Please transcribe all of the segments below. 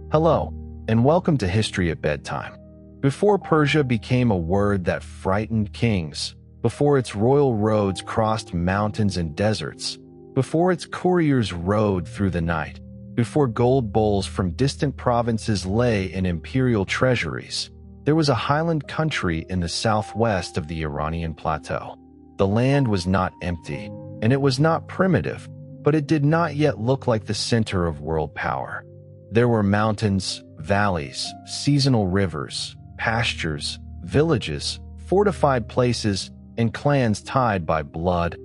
Hello, and welcome to History at Bedtime. Before Persia became a word that frightened kings, before its royal roads crossed mountains and deserts, before its couriers rode through the night, before gold bowls from distant provinces lay in imperial treasuries, there was a highland country in the southwest of the Iranian plateau. The land was not empty, and it was not primitive, but it did not yet look like the center of world power. There were mountains, valleys, seasonal rivers, pastures, villages, fortified places, and clans tied by blood,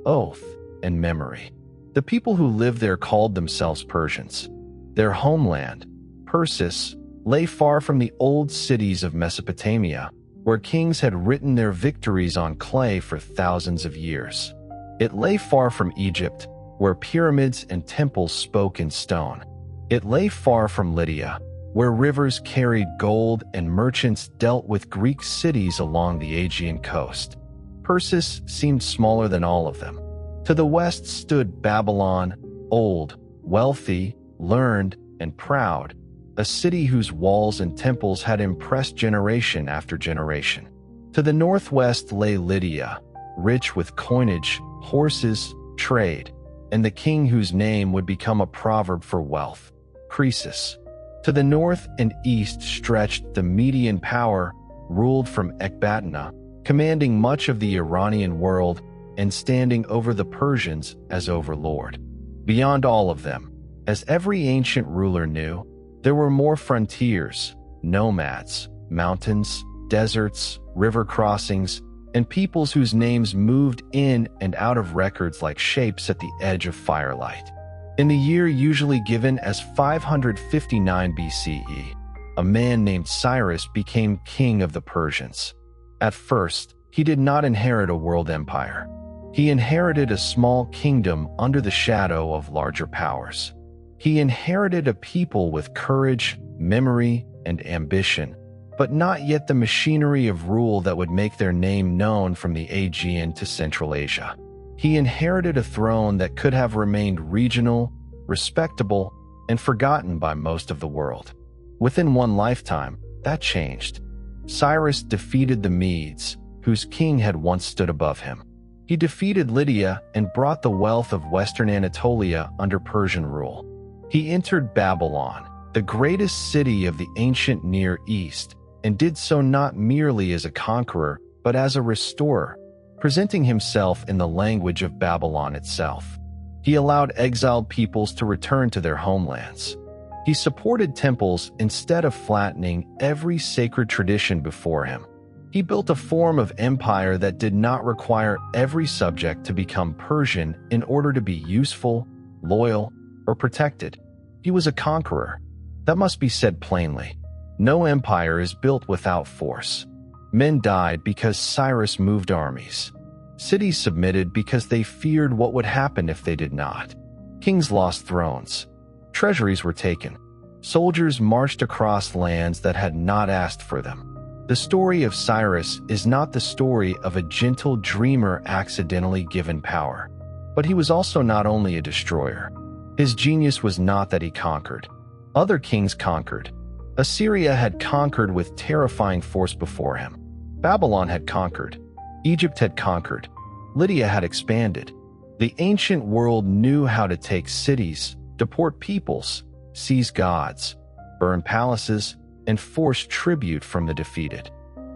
oath, and memory. The people who lived there called themselves Persians. Their homeland, Persis, lay far from the old cities of Mesopotamia, where kings had written their victories on clay for thousands of years. It lay far from Egypt, where pyramids and temples spoke in stone. It lay far from Lydia, where rivers carried gold and merchants dealt with Greek cities along the Aegean coast. Persis seemed smaller than all of them. To the west stood Babylon, old, wealthy, learned, and proud, a city whose walls and temples had impressed generation after generation. To the northwest lay Lydia, rich with coinage, horses, trade, and the king whose name would become a proverb for wealth, Croesus. To the north and east stretched the Median power, ruled from Ecbatana, commanding much of the Iranian world and standing over the Persians as overlord. Beyond all of them, as every ancient ruler knew, there were more frontiers, nomads, mountains, deserts, river crossings, and peoples whose names moved in and out of records like shapes at the edge of firelight. In the year usually given as 559 BCE, a man named Cyrus became king of the Persians. At first, he did not inherit a world empire. He inherited a small kingdom under the shadow of larger powers. He inherited a people with courage, memory, and ambition, but not yet the machinery of rule that would make their name known from the Aegean to Central Asia. He inherited a throne that could have remained regional, respectable, and forgotten by most of the world. Within one lifetime, that changed. Cyrus defeated the Medes, whose king had once stood above him. He defeated Lydia and brought the wealth of western Anatolia under Persian rule. He entered Babylon, the greatest city of the ancient Near East, and did so not merely as a conqueror, but as a restorer, presenting himself in the language of Babylon itself. He allowed exiled peoples to return to their homelands. He supported temples instead of flattening every sacred tradition before him. He built a form of empire that did not require every subject to become Persian in order to be useful, loyal, or protected. He was a conqueror. That must be said plainly. No empire is built without force. Men died because Cyrus moved armies. Cities submitted because they feared what would happen if they did not. Kings lost thrones. Treasuries were taken. Soldiers marched across lands that had not asked for them. The story of Cyrus is not the story of a gentle dreamer accidentally given power, but he was also not only a destroyer. His genius was not that he conquered. Other kings conquered. Assyria had conquered with terrifying force before him. Babylon had conquered. Egypt had conquered. Lydia had expanded. The ancient world knew how to take cities, deport peoples, seize gods, burn palaces, and force tribute from the defeated.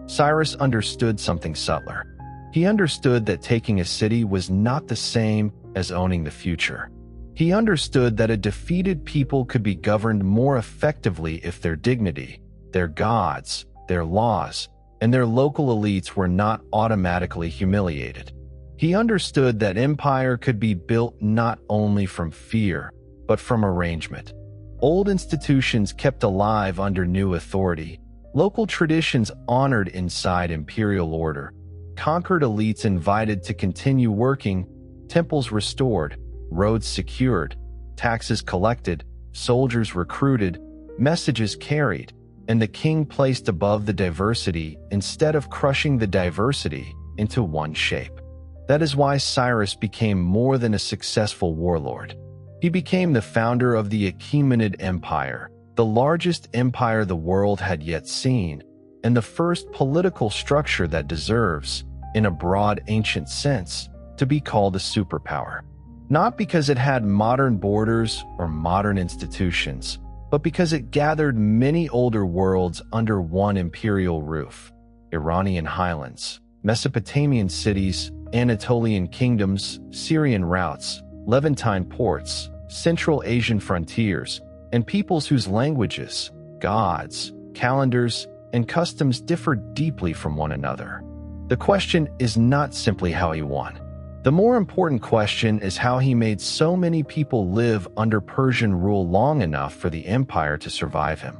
Cyrus understood something subtler. He understood that taking a city was not the same as owning the future. He understood that a defeated people could be governed more effectively if their dignity, their gods, their laws, and their local elites were not automatically humiliated. He understood that empire could be built not only from fear, but from arrangement. Old institutions kept alive under new authority, local traditions honored inside imperial order, conquered elites invited to continue working, temples restored, roads secured, taxes collected, soldiers recruited, messages carried, and the king placed above the diversity instead of crushing the diversity into one shape. That is why Cyrus became more than a successful warlord. He became the founder of the Achaemenid Empire, the largest empire the world had yet seen, and the first political structure that deserves, in a broad ancient sense, to be called a superpower. Not because it had modern borders or modern institutions, but because it gathered many older worlds under one imperial roof: Iranian highlands, Mesopotamian cities, Anatolian kingdoms, Syrian routes, Levantine ports, Central Asian frontiers, and peoples whose languages, gods, calendars, and customs differed deeply from one another. The question is not simply how he won. The more important question is how he made so many people live under Persian rule long enough for the empire to survive him.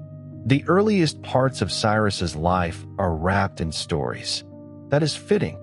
The earliest parts of Cyrus's life are wrapped in stories. That is fitting.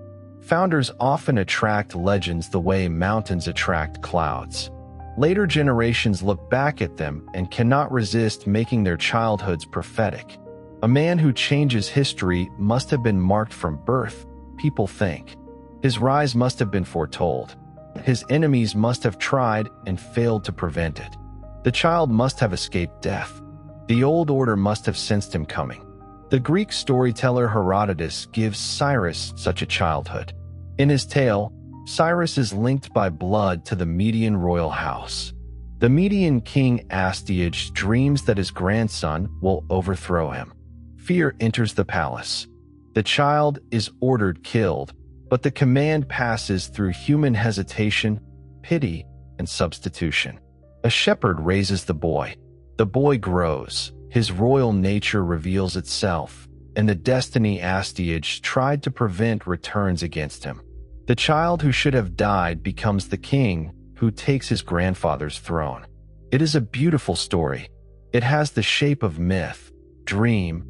Founders often attract legends the way mountains attract clouds. Later generations look back at them and cannot resist making their childhoods prophetic. A man who changes history must have been marked from birth, people think. His rise must have been foretold. His enemies must have tried and failed to prevent it. The child must have escaped death. The old order must have sensed him coming. The Greek storyteller Herodotus gives Cyrus such a childhood. In his tale, Cyrus is linked by blood to the Median royal house. The Median king Astyages dreams that his grandson will overthrow him. Fear enters the palace. The child is ordered killed, but the command passes through human hesitation, pity, and substitution. A shepherd raises the boy. The boy grows, his royal nature reveals itself, and the destiny Astyages tried to prevent returns against him. The child who should have died becomes the king who takes his grandfather's throne. It is a beautiful story. It has the shape of myth, dream,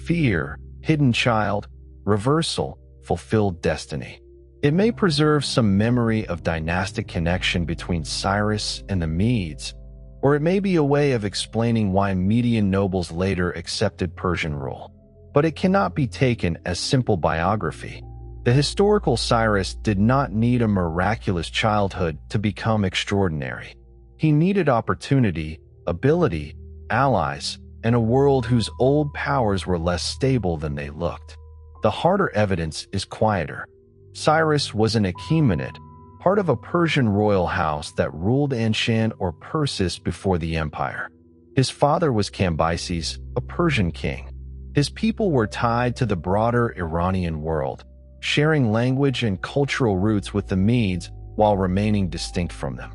fear, hidden child, reversal, fulfilled destiny. It may preserve some memory of dynastic connection between Cyrus and the Medes, or it may be a way of explaining why Median nobles later accepted Persian rule. But it cannot be taken as simple biography. The historical Cyrus did not need a miraculous childhood to become extraordinary. He needed opportunity, ability, allies, and a world whose old powers were less stable than they looked. The harder evidence is quieter. Cyrus was an Achaemenid, part of a Persian royal house that ruled Anshan or Persis before the empire. His father was Cambyses, a Persian king. His people were tied to the broader Iranian world, sharing language and cultural roots with the Medes while remaining distinct from them.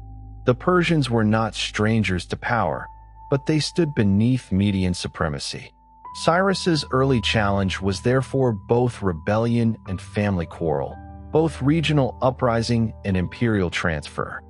The Persians were not strangers to power, but they stood beneath Median supremacy. Cyrus's early challenge was therefore both rebellion and family quarrel, both regional uprising and imperial transfer.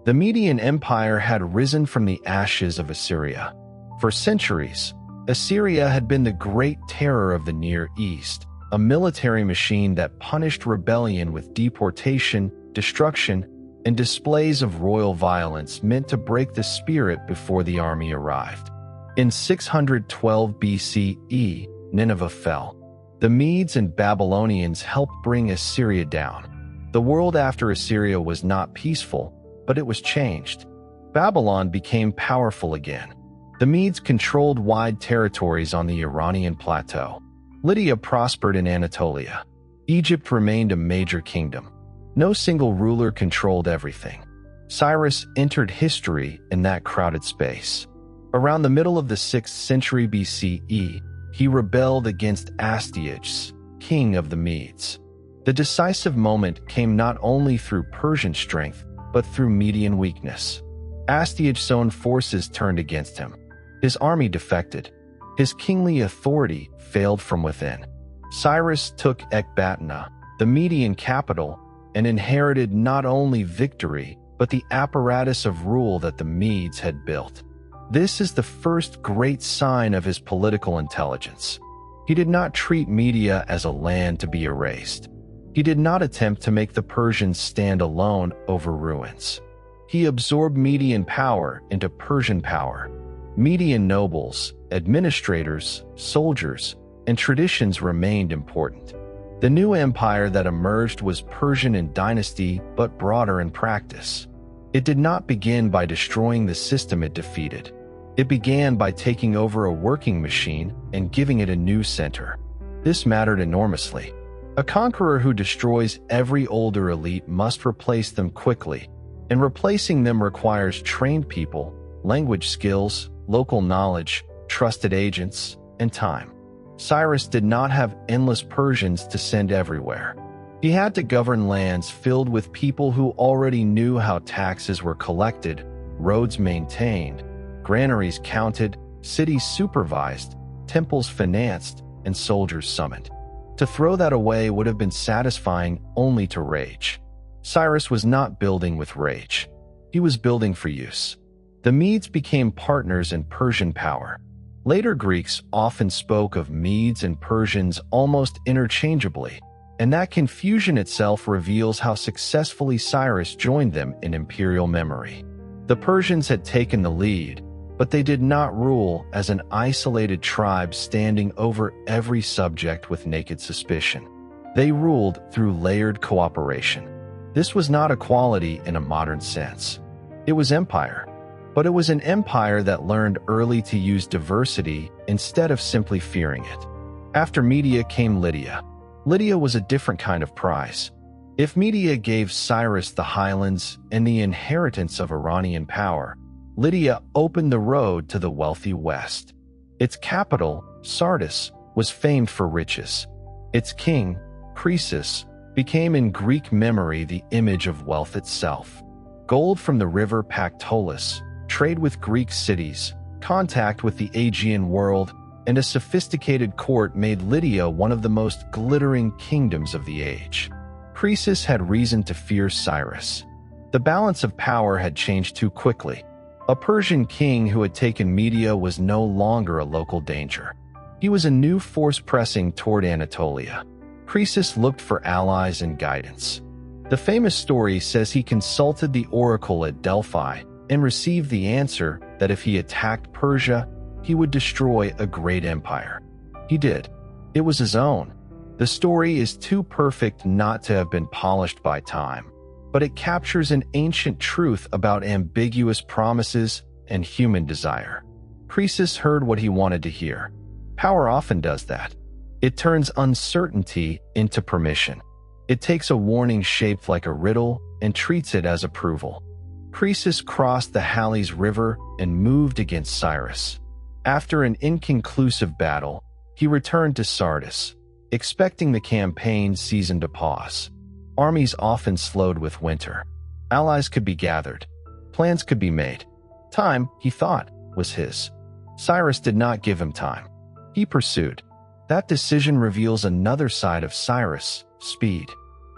The Median Empire had risen from the ashes of Assyria. For centuries, Assyria had been the great terror of the Near East, a military machine that punished rebellion with deportation, destruction, and displays of royal violence meant to break the spirit before the army arrived. In 612 BCE, Nineveh fell. The Medes and Babylonians helped bring Assyria down. The world after Assyria was not peaceful, but it was changed. Babylon became powerful again. The Medes controlled wide territories on the Iranian plateau. Lydia prospered in Anatolia. Egypt remained a major kingdom. No single ruler controlled everything. Cyrus entered history in that crowded space. Around the middle of the 6th century BCE, he rebelled against Astyages, king of the Medes. The decisive moment came not only through Persian strength, but through Median weakness. Astyages' own forces turned against him. His army defected. His kingly authority failed from within. Cyrus took Ecbatana, the Median capital, and inherited not only victory, but the apparatus of rule that the Medes had built. This is the first great sign of his political intelligence. He did not treat Media as a land to be erased. He did not attempt to make the Persians stand alone over ruins. He absorbed Median power into Persian power. Median nobles, administrators, soldiers, and traditions remained important. The new empire that emerged was Persian in dynasty but broader in practice. It did not begin by destroying the system it defeated. It began by taking over a working machine and giving it a new center. This mattered enormously. A conqueror who destroys every older elite must replace them quickly, and replacing them requires trained people, language skills, local knowledge, trusted agents, and time. Cyrus did not have endless Persians to send everywhere. He had to govern lands filled with people who already knew how taxes were collected, roads maintained, granaries counted, cities supervised, temples financed, and soldiers summoned. To throw that away would have been satisfying only to rage. Cyrus was not building with rage. He was building for use. The Medes became partners in Persian power. Later Greeks often spoke of Medes and Persians almost interchangeably, and that confusion itself reveals how successfully Cyrus joined them in imperial memory. The Persians had taken the lead, but they did not rule as an isolated tribe standing over every subject with naked suspicion. They ruled through layered cooperation. This was not equality in a modern sense. It was empire. But it was an empire that learned early to use diversity instead of simply fearing it. After Media came Lydia. Lydia was a different kind of prize. If Media gave Cyrus the highlands and the inheritance of Iranian power, Lydia opened the road to the wealthy west. Its capital, Sardis, was famed for riches. Its king, Croesus, became in Greek memory the image of wealth itself. Gold from the river Pactolus, trade with Greek cities, contact with the Aegean world, and a sophisticated court made Lydia one of the most glittering kingdoms of the age. Croesus had reason to fear Cyrus. The balance of power had changed too quickly. A Persian king who had taken Media was no longer a local danger. He was a new force pressing toward Anatolia. Croesus looked for allies and guidance. The famous story says he consulted the oracle at Delphi and received the answer that if he attacked Persia, he would destroy a great empire. He did. It was his own. The story is too perfect not to have been polished by time, but it captures an ancient truth about ambiguous promises and human desire. Croesus heard what he wanted to hear. Power often does that. It turns uncertainty into permission. It takes a warning shaped like a riddle and treats it as approval. Croesus crossed the Halys River and moved against Cyrus. After an inconclusive battle, he returned to Sardis, expecting the campaign season to pause. Armies often slowed with winter. Allies could be gathered. Plans could be made. Time, he thought, was his. Cyrus did not give him time. He pursued. That decision reveals another side of Cyrus: speed.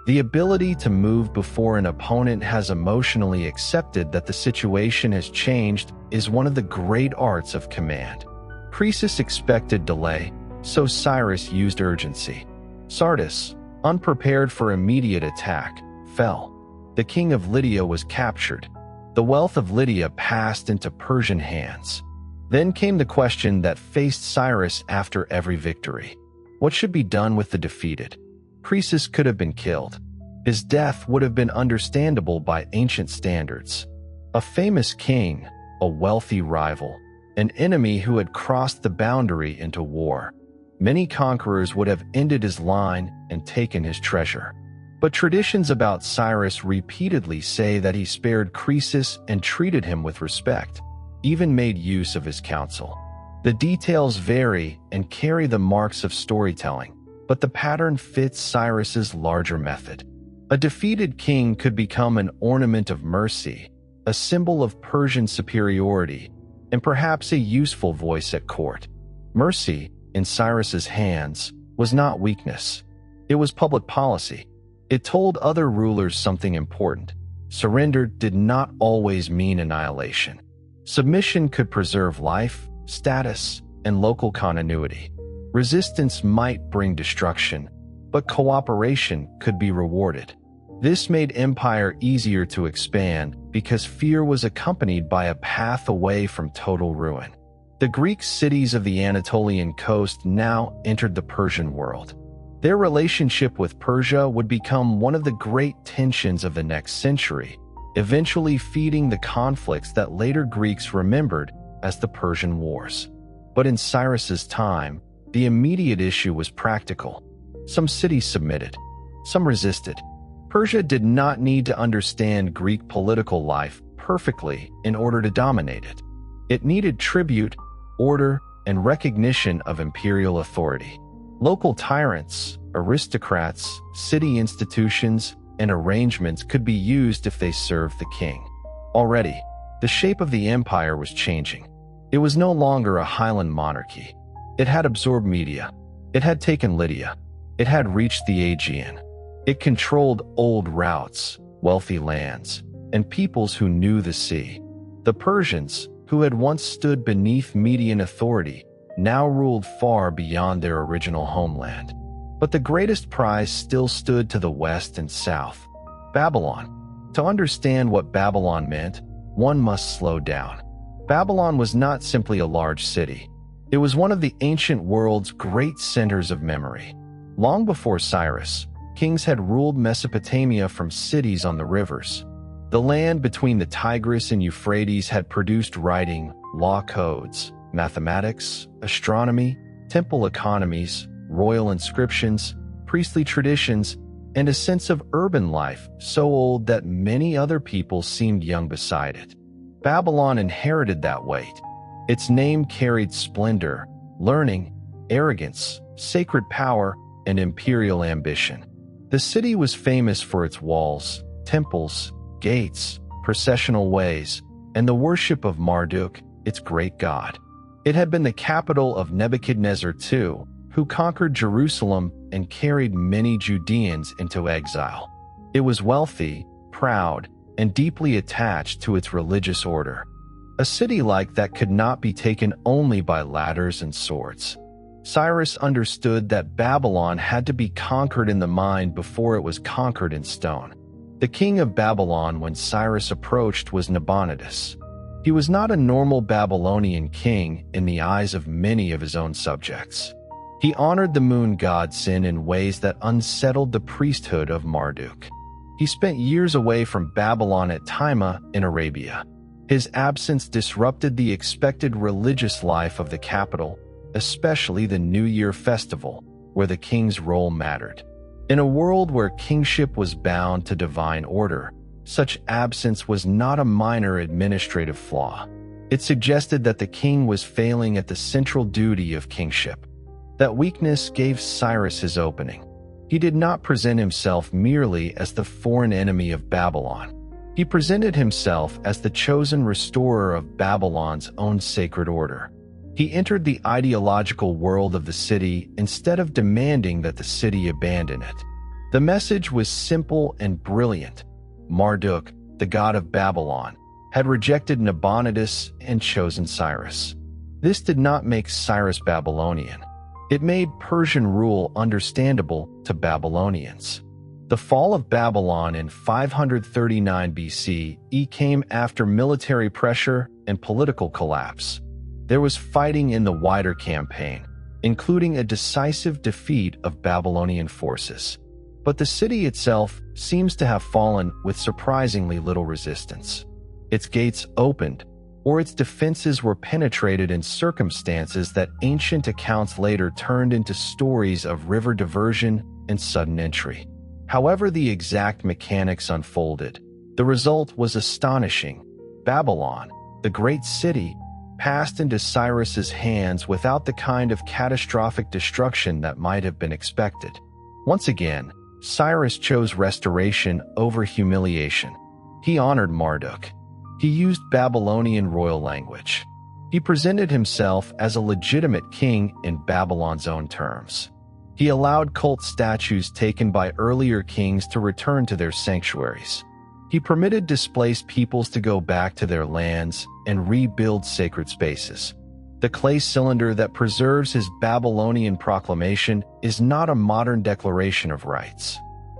The ability to move before an opponent has emotionally accepted that the situation has changed is one of the great arts of command. Croesus expected delay, so Cyrus used urgency. Sardis, unprepared for immediate attack, fell. The king of Lydia was captured. The wealth of Lydia passed into Persian hands. Then came the question that faced Cyrus after every victory. What should be done with the defeated? Croesus could have been killed. His death would have been understandable by ancient standards. A famous king, a wealthy rival, an enemy who had crossed the boundary into war. Many conquerors would have ended his line and taken his treasure. But traditions about Cyrus repeatedly say that he spared Croesus and treated him with respect, even made use of his counsel. The details vary and carry the marks of storytelling, but the pattern fits Cyrus's larger method. A defeated king could become an ornament of mercy, a symbol of Persian superiority, and perhaps a useful voice at court. Mercy, in Cyrus's hands, was not weakness. It was public policy. It told other rulers something important. Surrender did not always mean annihilation. Submission could preserve life, status, and local continuity. Resistance might bring destruction, but cooperation could be rewarded. This made empire easier to expand because fear was accompanied by a path away from total ruin. The Greek cities of the Anatolian coast now entered the Persian world. Their relationship with Persia would become one of the great tensions of the next century, eventually feeding the conflicts that later Greeks remembered as the Persian Wars. But in Cyrus's time, the immediate issue was practical. Some cities submitted, some resisted. Persia did not need to understand Greek political life perfectly in order to dominate it. It needed tribute, order, and recognition of imperial authority. Local tyrants, aristocrats, city institutions, and arrangements could be used if they served the king. Already, the shape of the empire was changing. It was no longer a highland monarchy. It had absorbed Media. It had taken Lydia. It had reached the Aegean. It controlled old routes, wealthy lands, and peoples who knew the sea. The Persians, who had once stood beneath Median authority, now ruled far beyond their original homeland. But the greatest prize still stood to the west and south: Babylon. To understand what Babylon meant, one must slow down. Babylon was not simply a large city. It was one of the ancient world's great centers of memory. Long before Cyrus, kings had ruled Mesopotamia from cities on the rivers. The land between the Tigris and Euphrates had produced writing, law codes, mathematics, astronomy, temple economies, royal inscriptions, priestly traditions, and a sense of urban life so old that many other people seemed young beside it. Babylon inherited that weight. Its name carried splendor, learning, arrogance, sacred power, and imperial ambition. The city was famous for its walls, temples, gates, processional ways, and the worship of Marduk, its great god. It had been the capital of Nebuchadnezzar II, who conquered Jerusalem and carried many Judeans into exile. It was wealthy, proud, and deeply attached to its religious order. A city like that could not be taken only by ladders and swords. Cyrus understood that Babylon had to be conquered in the mind before it was conquered in stone. The king of Babylon when Cyrus approached was Nabonidus. He was not a normal Babylonian king in the eyes of many of his own subjects. He honored the moon god Sin in ways that unsettled the priesthood of Marduk. He spent years away from Babylon at Timah in Arabia. His absence disrupted the expected religious life of the capital, especially the New Year festival, where the king's role mattered. In a world where kingship was bound to divine order, such absence was not a minor administrative flaw. It suggested that the king was failing at the central duty of kingship. That weakness gave Cyrus his opening. He did not present himself merely as the foreign enemy of Babylon. He presented himself as the chosen restorer of Babylon's own sacred order. He entered the ideological world of the city instead of demanding that the city abandon it. The message was simple and brilliant. Marduk, the god of Babylon, had rejected Nabonidus and chosen Cyrus. This did not make Cyrus Babylonian. It made Persian rule understandable to Babylonians. The fall of Babylon in 539 BCE came after military pressure and political collapse. There was fighting in the wider campaign, including a decisive defeat of Babylonian forces. But the city itself seems to have fallen with surprisingly little resistance. Its gates opened, or its defenses were penetrated in circumstances that ancient accounts later turned into stories of river diversion and sudden entry. However the exact mechanics unfolded, the result was astonishing. Babylon, the great city, passed into Cyrus's hands without the kind of catastrophic destruction that might have been expected. Once again, Cyrus chose restoration over humiliation. He honored Marduk. He used Babylonian royal language. He presented himself as a legitimate king in Babylon's own terms. He allowed cult statues taken by earlier kings to return to their sanctuaries. He permitted displaced peoples to go back to their lands and rebuild sacred spaces. The clay cylinder that preserves his Babylonian proclamation is not a modern declaration of rights.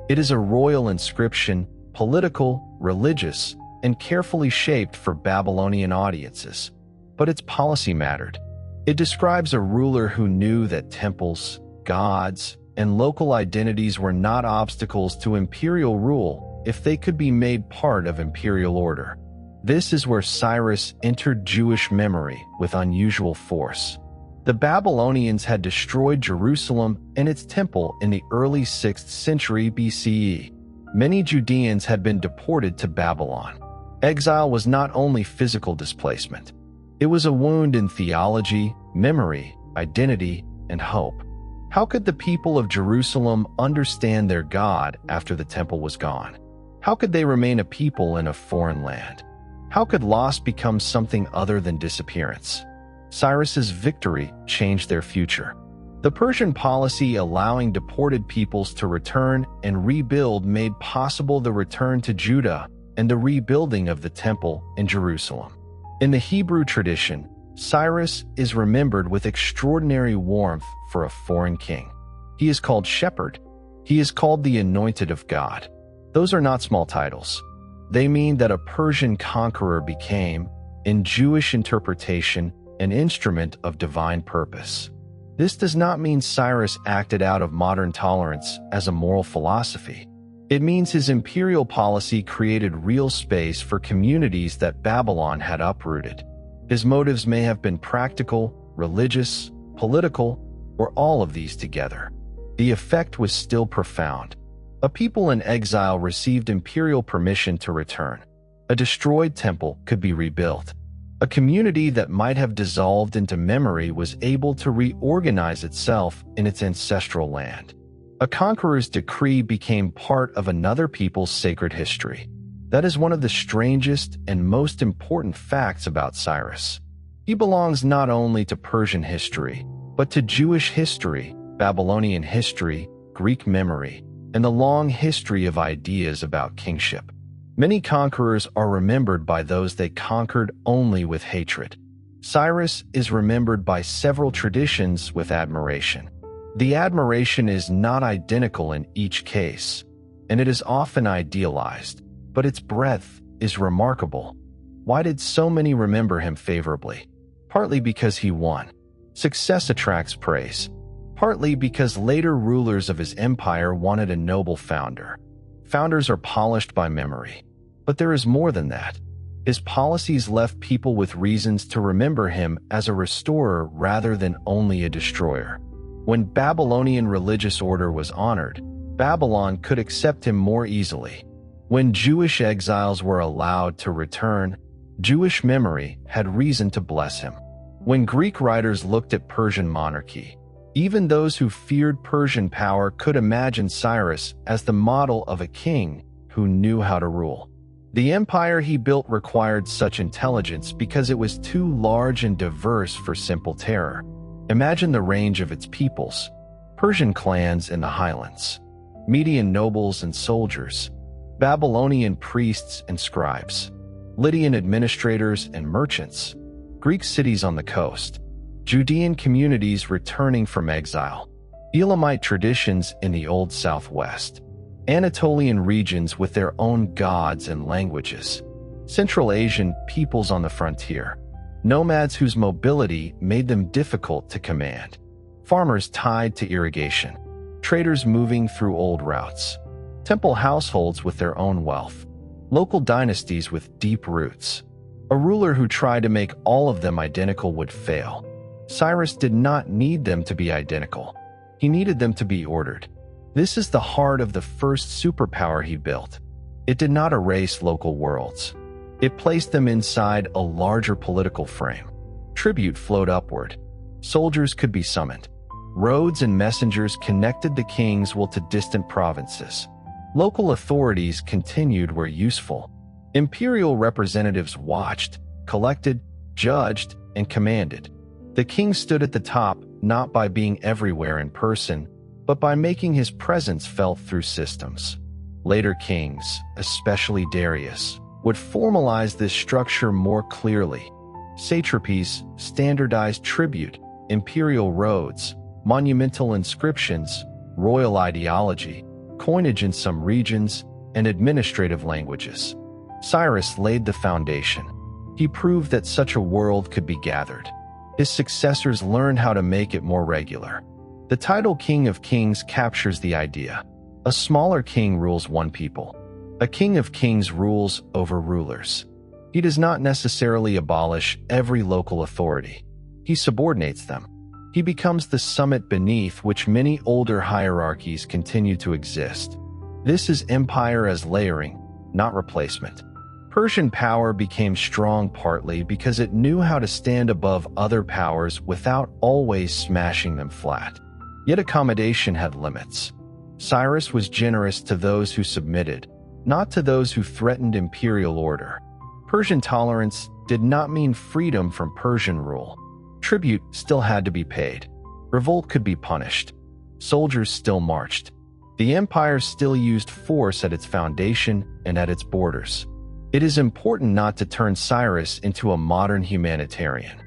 It is a royal inscription, political, religious, and carefully shaped for Babylonian audiences. But its policy mattered. It describes a ruler who knew that temples, gods, and local identities were not obstacles to imperial rule if they could be made part of imperial order. This is where Cyrus entered Jewish memory with unusual force. The Babylonians had destroyed Jerusalem and its temple in the early 6th century BCE. Many Judeans had been deported to Babylon. Exile was not only physical displacement. It was a wound in theology, memory, identity, and hope. How could the people of Jerusalem understand their God after the temple was gone? How could they remain a people in a foreign land? How could loss become something other than disappearance? Cyrus's victory changed their future. The Persian policy allowing deported peoples to return and rebuild made possible the return to Judah and the rebuilding of the temple in Jerusalem. In the Hebrew tradition, Cyrus is remembered with extraordinary warmth for a foreign king. He is called shepherd. He is called the anointed of God. Those are not small titles. They mean that a Persian conqueror became, in Jewish interpretation, an instrument of divine purpose. This does not mean Cyrus acted out of modern tolerance as a moral philosophy. It means his imperial policy created real space for communities that Babylon had uprooted. His motives may have been practical, religious, political, or all of these together. The effect was still profound. A people in exile received imperial permission to return. A destroyed temple could be rebuilt. A community that might have dissolved into memory was able to reorganize itself in its ancestral land. A conqueror's decree became part of another people's sacred history. That is one of the strangest and most important facts about Cyrus. He belongs not only to Persian history, but to Jewish history, Babylonian history, Greek memory, and the long history of ideas about kingship. Many conquerors are remembered by those they conquered only with hatred. Cyrus is remembered by several traditions with admiration. The admiration is not identical in each case, and it is often idealized, but its breadth is remarkable. Why did so many remember him favorably? Partly because he won. Success attracts praise. Partly because later rulers of his empire wanted a noble founder. Founders are polished by memory. But there is more than that. His policies left people with reasons to remember him as a restorer rather than only a destroyer. When Babylonian religious order was honored, Babylon could accept him more easily. When Jewish exiles were allowed to return, Jewish memory had reason to bless him. When Greek writers looked at Persian monarchy, even those who feared Persian power could imagine Cyrus as the model of a king who knew how to rule. The empire he built required such intelligence because it was too large and diverse for simple terror. Imagine the range of its peoples: Persian clans in the highlands, Median nobles and soldiers, Babylonian priests and scribes, Lydian administrators and merchants, Greek cities on the coast, Judean communities returning from exile, Elamite traditions in the Old Southwest, Anatolian regions with their own gods and languages, Central Asian peoples on the frontier, nomads whose mobility made them difficult to command, farmers tied to irrigation, traders moving through old routes, temple households with their own wealth, local dynasties with deep roots. A ruler who tried to make all of them identical would fail. Cyrus did not need them to be identical. He needed them to be ordered. This is the heart of the first superpower he built. It did not erase local worlds. It placed them inside a larger political frame. Tribute flowed upward. Soldiers could be summoned. Roads and messengers connected the king's will to distant provinces. Local authorities continued where useful. Imperial representatives watched, collected, judged, and commanded. The king stood at the top not by being everywhere in person, but by making his presence felt through systems. Later kings, especially Darius, would formalize this structure more clearly. Satrapies, standardized tribute, imperial roads, monumental inscriptions, royal ideology, coinage in some regions, and administrative languages. Cyrus laid the foundation. He proved that such a world could be gathered. His successors learned how to make it more regular. The title King of Kings captures the idea. A smaller king rules one people. A king of kings rules over rulers. He does not necessarily abolish every local authority. He subordinates them. He becomes the summit beneath which many older hierarchies continue to exist. This is empire as layering, not replacement. Persian power became strong partly because it knew how to stand above other powers without always smashing them flat. Yet accommodation had limits. Cyrus was generous to those who submitted, not to those who threatened imperial order. Persian tolerance did not mean freedom from Persian rule. Tribute still had to be paid. Revolt could be punished. Soldiers still marched. The empire still used force at its foundation and at its borders. It is important not to turn Cyrus into a modern humanitarian.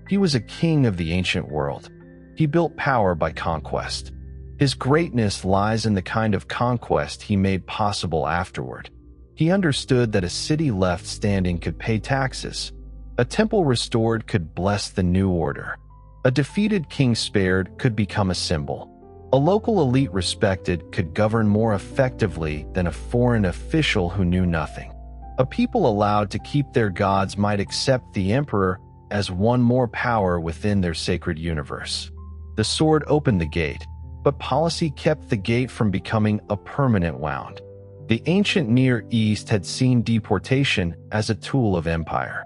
He was a king of the ancient world. He built power by conquest. His greatness lies in the kind of conquest he made possible afterward. He understood that a city left standing could pay taxes. A temple restored could bless the new order. A defeated king spared could become a symbol. A local elite respected could govern more effectively than a foreign official who knew nothing. A people allowed to keep their gods might accept the emperor as one more power within their sacred universe. The sword opened the gate, but policy kept the gate from becoming a permanent wound. The ancient Near East had seen deportation as a tool of empire.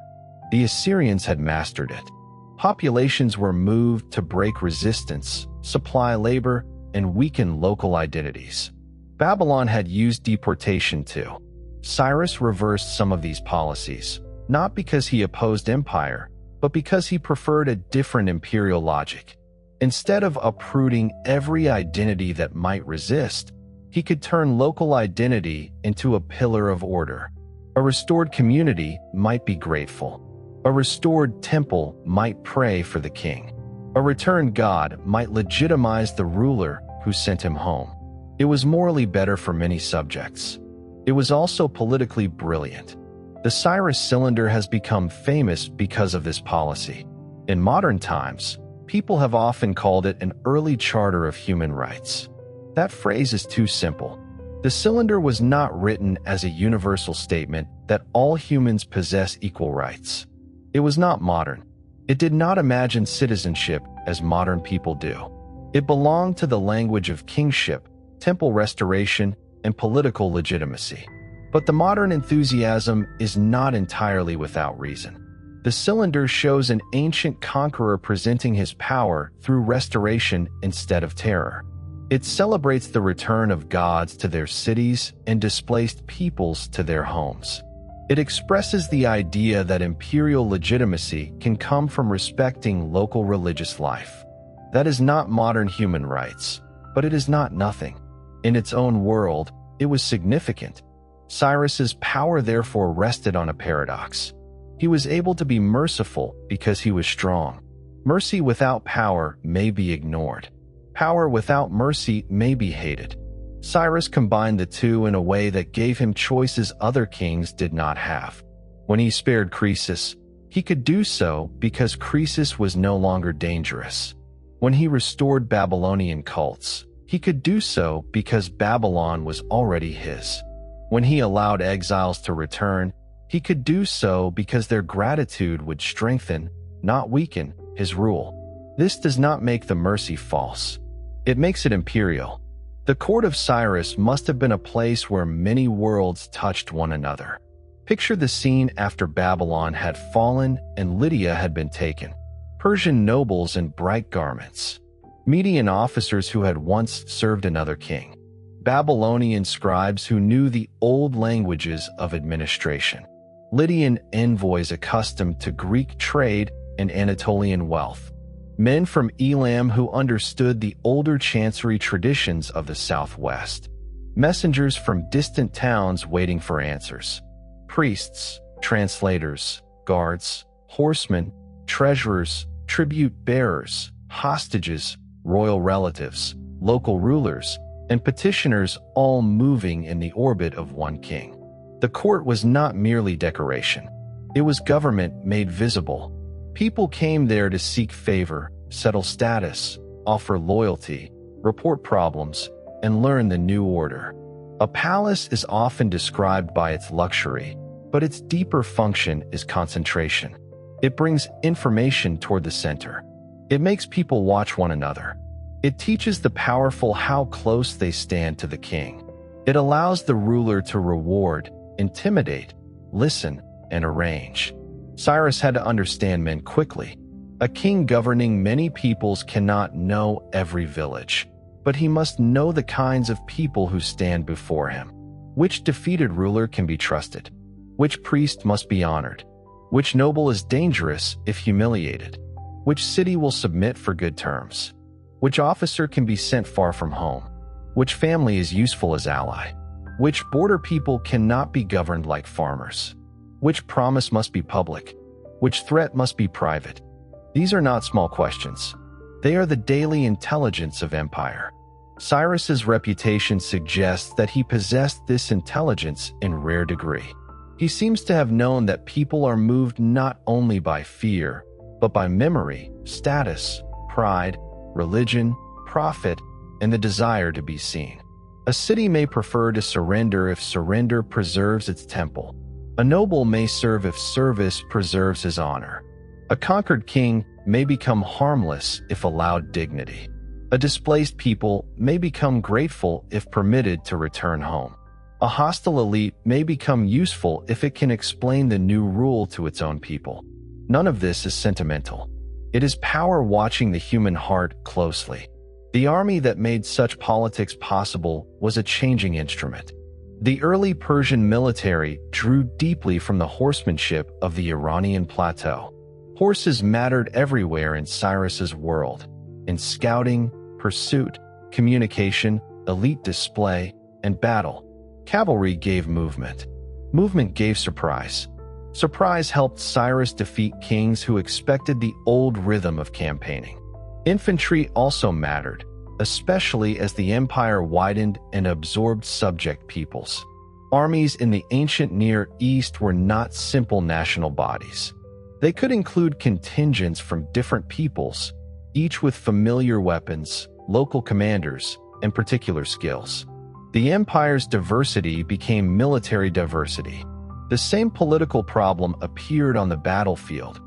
The Assyrians had mastered it. Populations were moved to break resistance, supply labor, and weaken local identities. Babylon had used deportation too. Cyrus reversed some of these policies, not because he opposed empire, but because he preferred a different imperial logic. Instead of uprooting every identity that might resist, he could turn local identity into a pillar of order. A restored community might be grateful. A restored temple might pray for the king. A returned god might legitimize the ruler who sent him home. It was morally better for many subjects. It was also politically brilliant. The Cyrus Cylinder has become famous because of this policy. In modern times, people have often called it an early charter of human rights. That phrase is too simple. The cylinder was not written as a universal statement that all humans possess equal rights. It was not modern. It did not imagine citizenship as modern people do. It belonged to the language of kingship, temple restoration, and political legitimacy. But the modern enthusiasm is not entirely without reason. The cylinder shows an ancient conqueror presenting his power through restoration instead of terror. It celebrates the return of gods to their cities and displaced peoples to their homes. It expresses the idea that imperial legitimacy can come from respecting local religious life. That is not modern human rights, but it is not nothing. In its own world, it was significant. Cyrus's power therefore rested on a paradox. He was able to be merciful because he was strong. Mercy without power may be ignored. Power without mercy may be hated. Cyrus combined the two in a way that gave him choices other kings did not have. When he spared Croesus, he could do so because Croesus was no longer dangerous. When he restored Babylonian cults, he could do so because Babylon was already his. When he allowed exiles to return, he could do so because their gratitude would strengthen, not weaken, his rule. This does not make the mercy false. It makes it imperial. The court of Cyrus must have been a place where many worlds touched one another. Picture the scene after Babylon had fallen and Lydia had been taken. Persian nobles in bright garments. Median officers who had once served another king. Babylonian scribes who knew the old languages of administration. Lydian envoys accustomed to Greek trade and Anatolian wealth. Men from Elam who understood the older chancery traditions of the Southwest. Messengers from distant towns waiting for answers. Priests, translators, guards, horsemen, treasurers, tribute bearers, hostages, royal relatives, local rulers, and petitioners all moving in the orbit of one king. The court was not merely decoration. It was government made visible. People came there to seek favor, settle status, offer loyalty, report problems, and learn the new order. A palace is often described by its luxury, but its deeper function is concentration. It brings information toward the center. It makes people watch one another. It teaches the powerful how close they stand to the king. It allows the ruler to reward, intimidate, listen, and arrange. Cyrus had to understand men quickly. A king governing many peoples cannot know every village, but he must know the kinds of people who stand before him. Which defeated ruler can be trusted? Which priest must be honored? Which noble is dangerous if humiliated? Which city will submit for good terms? Which officer can be sent far from home? Which family is useful as ally? Which border people cannot be governed like farmers? Which promise must be public? Which threat must be private? These are not small questions. They are the daily intelligence of empire. Cyrus's reputation suggests that he possessed this intelligence in rare degree. He seems to have known that people are moved not only by fear, but by memory, status, pride, religion, profit, and the desire to be seen. A city may prefer to surrender if surrender preserves its temple. A noble may serve if service preserves his honor. A conquered king may become harmless if allowed dignity. A displaced people may become grateful if permitted to return home. A hostile elite may become useful if it can explain the new rule to its own people. None of this is sentimental. It is power watching the human heart closely. The army that made such politics possible was a changing instrument. The early Persian military drew deeply from the horsemanship of the Iranian plateau. Horses mattered everywhere in Cyrus's world, in scouting, pursuit, communication, elite display, and battle. Cavalry gave movement. Movement gave surprise. Surprise helped Cyrus defeat kings who expected the old rhythm of campaigning. Infantry also mattered, especially as the empire widened and absorbed subject peoples. Armies in the ancient Near East were not simple national bodies. They could include contingents from different peoples, each with familiar weapons, local commanders, and particular skills. The empire's diversity became military diversity. The same political problem appeared on the battlefield: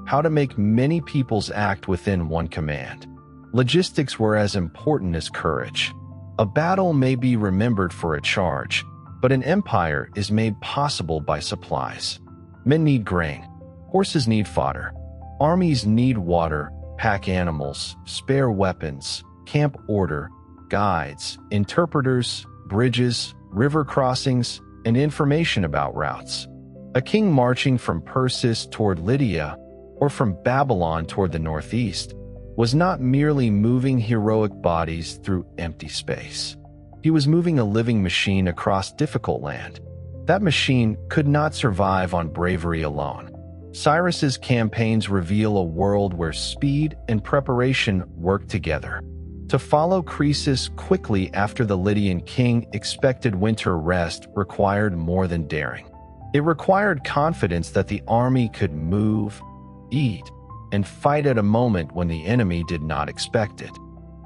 how to make many peoples act within one command. Logistics were as important as courage. A battle may be remembered for a charge, but an empire is made possible by supplies. Men need grain. Horses need fodder. Armies need water, pack animals, spare weapons, camp order, guides, interpreters, bridges, river crossings, and information about routes. A king marching from Persia toward Lydia, or from Babylon toward the northeast, was not merely moving heroic bodies through empty space. He was moving a living machine across difficult land. That machine could not survive on bravery alone. Cyrus's campaigns reveal a world where speed and preparation work together. To follow Croesus quickly after the Lydian king expected winter rest required more than daring. It required confidence that the army could move, eat, and fight at a moment when the enemy did not expect it.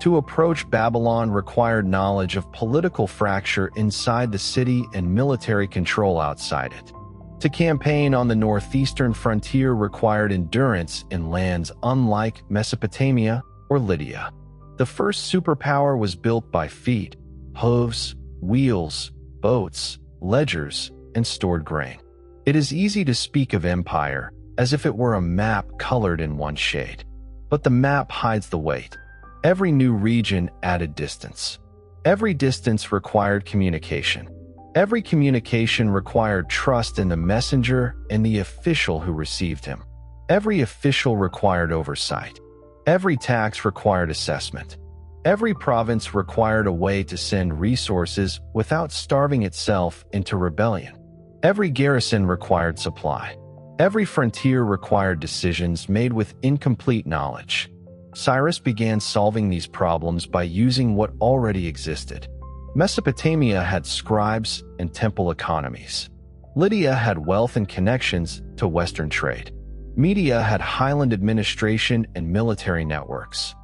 To approach Babylon required knowledge of political fracture inside the city and military control outside it. To campaign on the northeastern frontier required endurance in lands unlike Mesopotamia or Lydia. The first superpower was built by feet, hooves, wheels, boats, ledgers, and stored grain. It is easy to speak of empire as if it were a map colored in one shade. But the map hides the weight. Every new region added distance. Every distance required communication. Every communication required trust in the messenger and the official who received him. Every official required oversight. Every tax required assessment. Every province required a way to send resources without starving itself into rebellion. Every garrison required supply. Every frontier required decisions made with incomplete knowledge. Cyrus began solving these problems by using what already existed. Mesopotamia had scribes and temple economies. Lydia had wealth and connections to Western trade. Media had highland administration and military networks.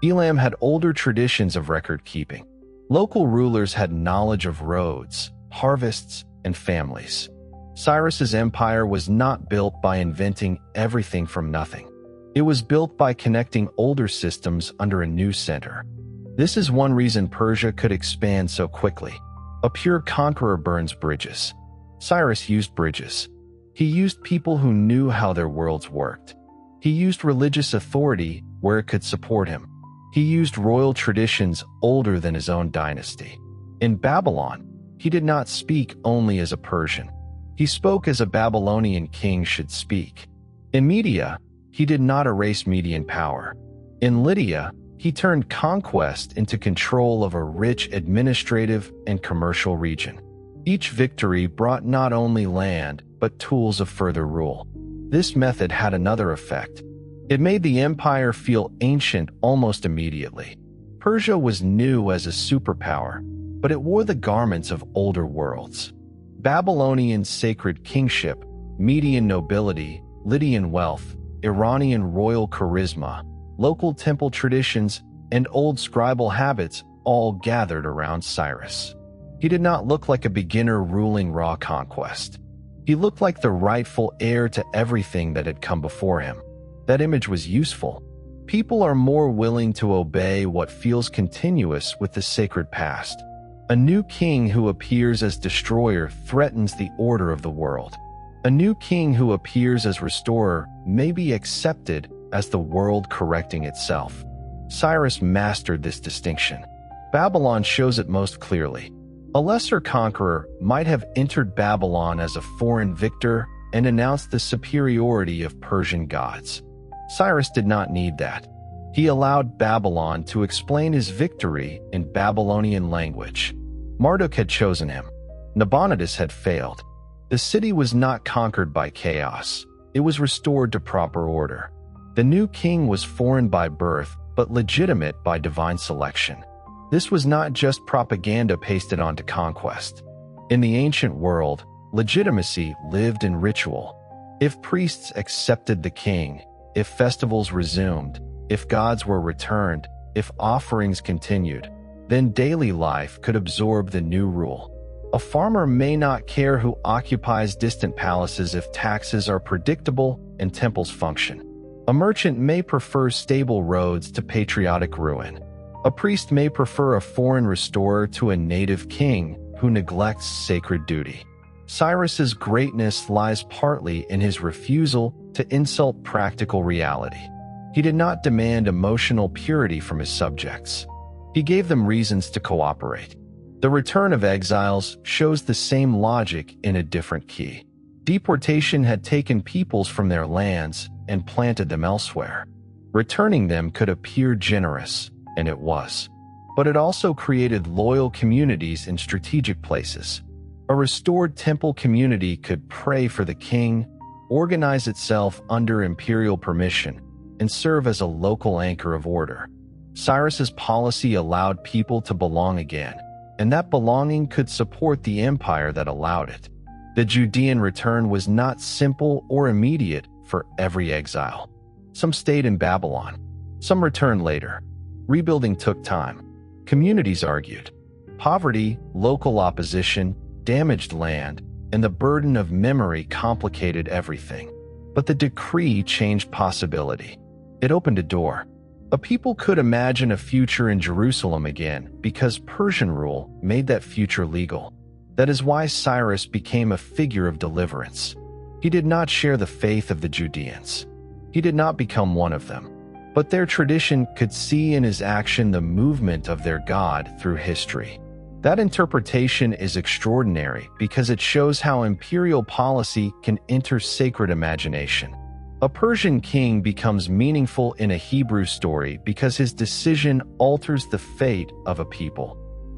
Elam had older traditions of record-keeping. Local rulers had knowledge of roads, harvests, and families. Cyrus's empire was not built by inventing everything from nothing. It was built by connecting older systems under a new center. This is one reason Persia could expand so quickly. A pure conqueror burns bridges. Cyrus used bridges. He used people who knew how their worlds worked. He used religious authority where it could support him. He used royal traditions older than his own dynasty. In Babylon, he did not speak only as a Persian. He spoke as a Babylonian king should speak. In Media, he did not erase Median power. In Lydia, he turned conquest into control of a rich administrative and commercial region. Each victory brought not only land, but tools of further rule. This method had another effect. It made the empire feel ancient almost immediately. Persia was new as a superpower, but it wore the garments of older worlds. Babylonian sacred kingship, Median nobility, Lydian wealth, Iranian royal charisma, local temple traditions, and old scribal habits all gathered around Cyrus. He did not look like a beginner ruling raw conquest. He looked like the rightful heir to everything that had come before him. That image was useful. People are more willing to obey what feels continuous with the sacred past. A new king who appears as destroyer threatens the order of the world. A new king who appears as restorer may be accepted as the world correcting itself. Cyrus mastered this distinction. Babylon shows it most clearly. A lesser conqueror might have entered Babylon as a foreign victor and announced the superiority of Persian gods. Cyrus did not need that. He allowed Babylon to explain his victory in Babylonian language. Marduk had chosen him. Nabonidus had failed. The city was not conquered by chaos. It was restored to proper order. The new king was foreign by birth, but legitimate by divine selection. This was not just propaganda pasted onto conquest. In the ancient world, legitimacy lived in ritual. If priests accepted the king, if festivals resumed, if gods were returned, if offerings continued, then daily life could absorb the new rule. A farmer may not care who occupies distant palaces if taxes are predictable and temples function. A merchant may prefer stable roads to patriotic ruin. A priest may prefer a foreign restorer to a native king who neglects sacred duty. Cyrus's greatness lies partly in his refusal to insult practical reality. He did not demand emotional purity from his subjects. He gave them reasons to cooperate. The return of exiles shows the same logic in a different key. Deportation had taken peoples from their lands and planted them elsewhere. Returning them could appear generous, and it was. But it also created loyal communities in strategic places. A restored temple community could pray for the king, organize itself under imperial permission, and serve as a local anchor of order. Cyrus's policy allowed people to belong again, and that belonging could support the empire that allowed it. The Judean return was not simple or immediate for every exile. Some stayed in Babylon. Some returned later. Rebuilding took time. Communities argued. Poverty, local opposition, damaged land, and the burden of memory complicated everything. But the decree changed possibility. It opened a door. A people could imagine a future in Jerusalem again because Persian rule made that future legal. That is why Cyrus became a figure of deliverance. He did not share the faith of the Judeans. He did not become one of them. But their tradition could see in his action the movement of their God through history. That interpretation is extraordinary because it shows how imperial policy can enter sacred imagination. A Persian king becomes meaningful in a Hebrew story because his decision alters the fate of a people.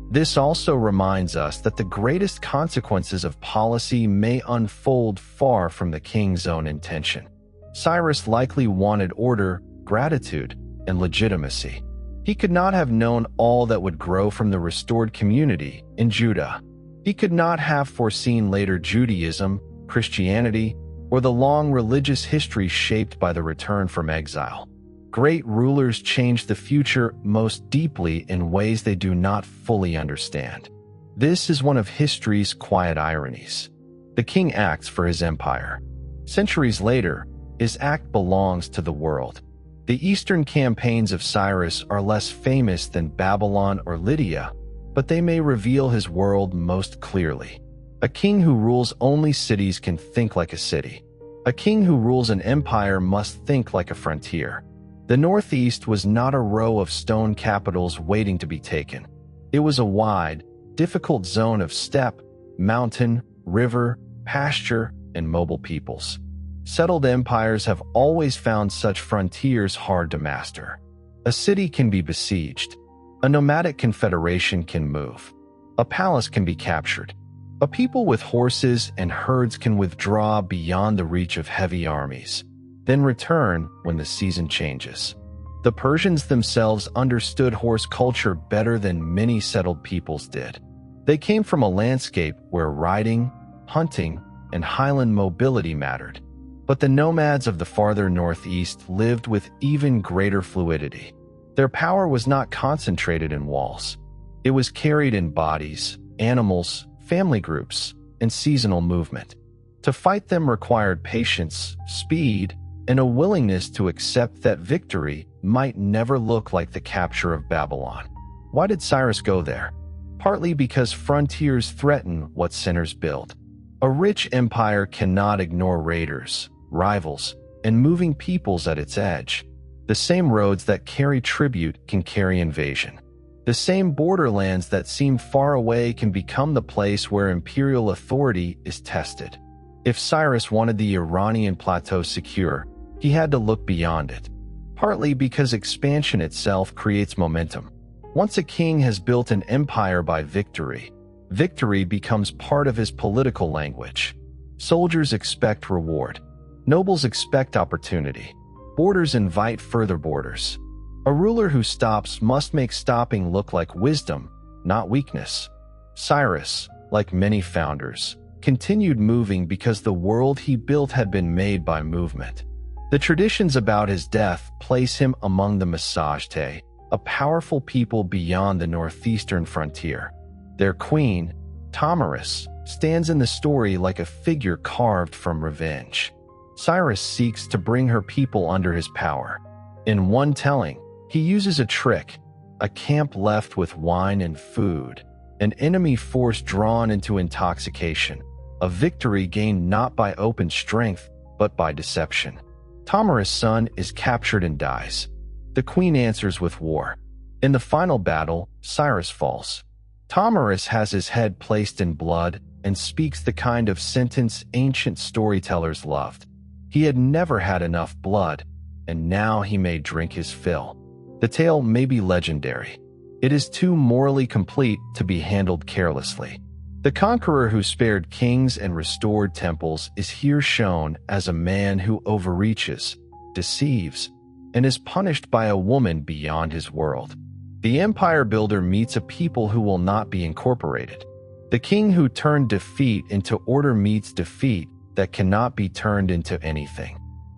This also reminds us that the greatest consequences of policy may unfold far from the king's own intention. Cyrus likely wanted order, gratitude, and legitimacy. He could not have known all that would grow from the restored community in Judah. He could not have foreseen later Judaism, Christianity, or the long religious history shaped by the return from exile. Great rulers change the future most deeply in ways they do not fully understand. This is one of history's quiet ironies. The king acts for his empire. Centuries later, his act belongs to the world. The eastern campaigns of Cyrus are less famous than Babylon or Lydia, but they may reveal his world most clearly. A king who rules only cities can think like a city. A king who rules an empire must think like a frontier. The northeast was not a row of stone capitals waiting to be taken. It was a wide, difficult zone of steppe, mountain, river, pasture, and mobile peoples. Settled empires have always found such frontiers hard to master. A city can be besieged. A nomadic confederation can move. A palace can be captured. A people with horses and herds can withdraw beyond the reach of heavy armies, then return when the season changes. The Persians themselves understood horse culture better than many settled peoples did. They came from a landscape where riding, hunting, and highland mobility mattered. But the nomads of the farther northeast lived with even greater fluidity. Their power was not concentrated in walls. It was carried in bodies, animals, family groups, and seasonal movement. To fight them required patience, speed, and a willingness to accept that victory might never look like the capture of Babylon. Why did Cyrus go there? Partly because frontiers threaten what centers build. A rich empire cannot ignore raiders, rivals, and moving peoples at its edge. The same roads that carry tribute can carry invasion. The same borderlands that seem far away can become the place where imperial authority is tested. If Cyrus wanted the Iranian plateau secure, he had to look beyond it. Partly because expansion itself creates momentum. Once a king has built an empire by victory, victory becomes part of his political language. Soldiers expect reward. Nobles expect opportunity. Borders invite further borders. A ruler who stops must make stopping look like wisdom, not weakness. Cyrus, like many founders, continued moving because the world he built had been made by movement. The traditions about his death place him among the Pasargadae, a powerful people beyond the northeastern frontier. Their queen, Tamaris, stands in the story like a figure carved from revenge. Cyrus seeks to bring her people under his power. In one telling, he uses a trick, a camp left with wine and food, an enemy force drawn into intoxication, a victory gained not by open strength, but by deception. Tamaris' son is captured and dies. The queen answers with war. In the final battle, Cyrus falls. Tamaris has his head placed in blood and speaks the kind of sentence ancient storytellers loved. He had never had enough blood, and now he may drink his fill. The tale may be legendary. It is too morally complete to be handled carelessly. The conqueror who spared kings and restored temples is here shown as a man who overreaches, deceives, and is punished by a woman beyond his world. The empire builder meets a people who will not be incorporated. The king who turned defeat into order meets defeat that cannot be turned into anything.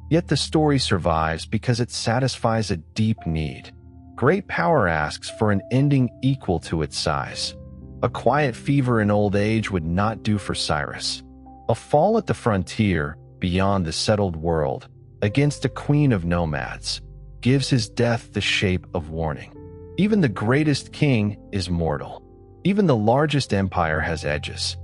Yet the story survives because it satisfies a deep need. Great power asks for an ending equal to its size. A quiet fever in old age would not do for Cyrus. A fall at the frontier, beyond the settled world, against a queen of nomads, gives his death the shape of warning. Even the greatest king is mortal. Even the largest empire has edges.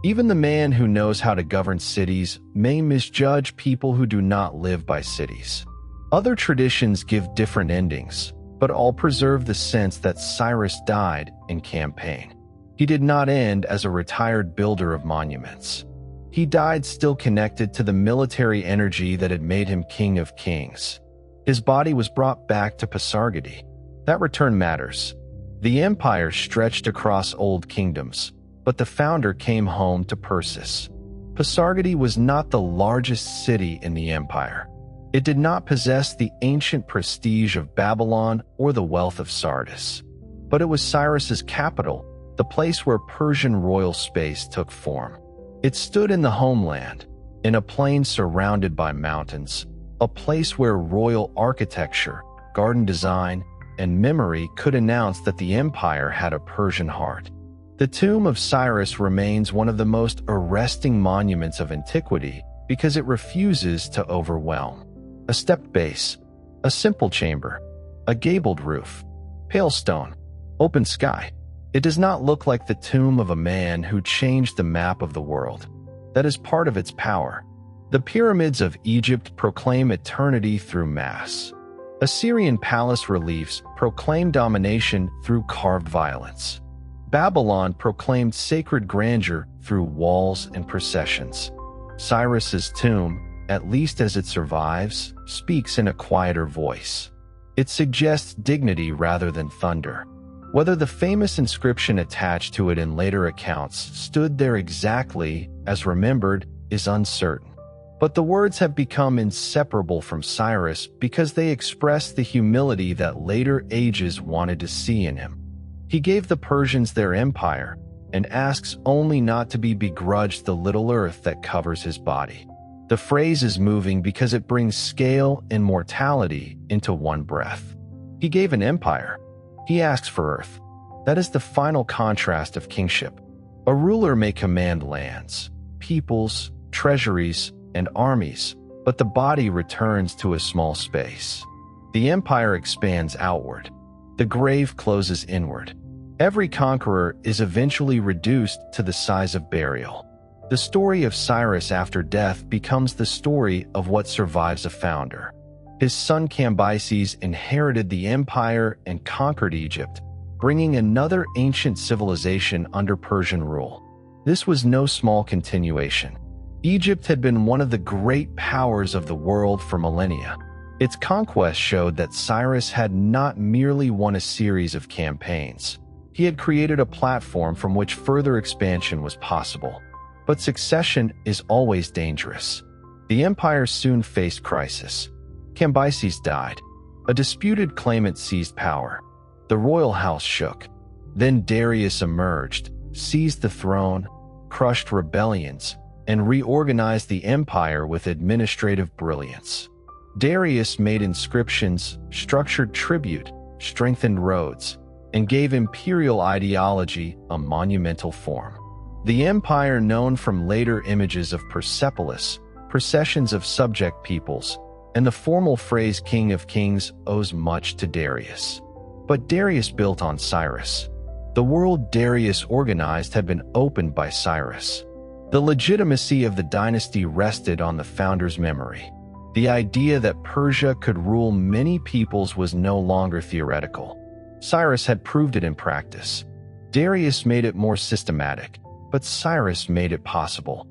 Even the man who knows how to govern cities may misjudge people who do not live by cities. Other traditions give different endings, but all preserve the sense that Cyrus died in campaign. He did not end as a retired builder of monuments. He died still connected to the military energy that had made him king of kings. His body was brought back to Pasargadae. That return matters. The empire stretched across old kingdoms, but the founder came home to Persis. Pasargadae was not the largest city in the empire. It did not possess the ancient prestige of Babylon or the wealth of Sardis. But it was Cyrus's capital, the place where Persian royal space took form. It stood in the homeland, in a plain surrounded by mountains, a place where royal architecture, garden design, and memory could announce that the empire had a Persian heart. The tomb of Cyrus remains one of the most arresting monuments of antiquity because it refuses to overwhelm. A stepped base, a simple chamber, a gabled roof, pale stone, open sky. It does not look like the tomb of a man who changed the map of the world. That is part of its power. The pyramids of Egypt proclaim eternity through mass. Assyrian palace reliefs proclaim domination through carved violence. Babylon proclaimed sacred grandeur through walls and processions. Cyrus's tomb, at least as it survives, speaks in a quieter voice. It suggests dignity rather than thunder. Whether the famous inscription attached to it in later accounts stood there exactly as remembered is uncertain. But the words have become inseparable from Cyrus because they express the humility that later ages wanted to see in him. He gave the Persians their empire and asks only not to be begrudged the little earth that covers his body. The phrase is moving because it brings scale and mortality into one breath. He gave an empire. He asks for earth. That is the final contrast of kingship. A ruler may command lands, peoples, treasuries, and armies, but the body returns to a small space. The empire expands outward. The grave closes inward. Every conqueror is eventually reduced to the size of burial. The story of Cyrus after death becomes the story of what survives a founder. His son Cambyses inherited the empire and conquered Egypt, bringing another ancient civilization under Persian rule. This was no small continuation. Egypt had been one of the great powers of the world for millennia. Its conquest showed that Cyrus had not merely won a series of campaigns. He had created a platform from which further expansion was possible. But succession is always dangerous. The empire soon faced crisis. Cambyses died. A disputed claimant seized power. The royal house shook. Then Darius emerged, seized the throne, crushed rebellions, and reorganized the empire with administrative brilliance. Darius made inscriptions, structured tribute, strengthened roads, and gave imperial ideology a monumental form. The empire, known from later images of Persepolis, processions of subject peoples, and the formal phrase King of Kings, owes much to Darius. But Darius built on Cyrus. The world Darius organized had been opened by Cyrus. The legitimacy of the dynasty rested on the founder's memory. The idea that Persia could rule many peoples was no longer theoretical. Cyrus had proved it in practice. Darius made it more systematic, but Cyrus made it possible.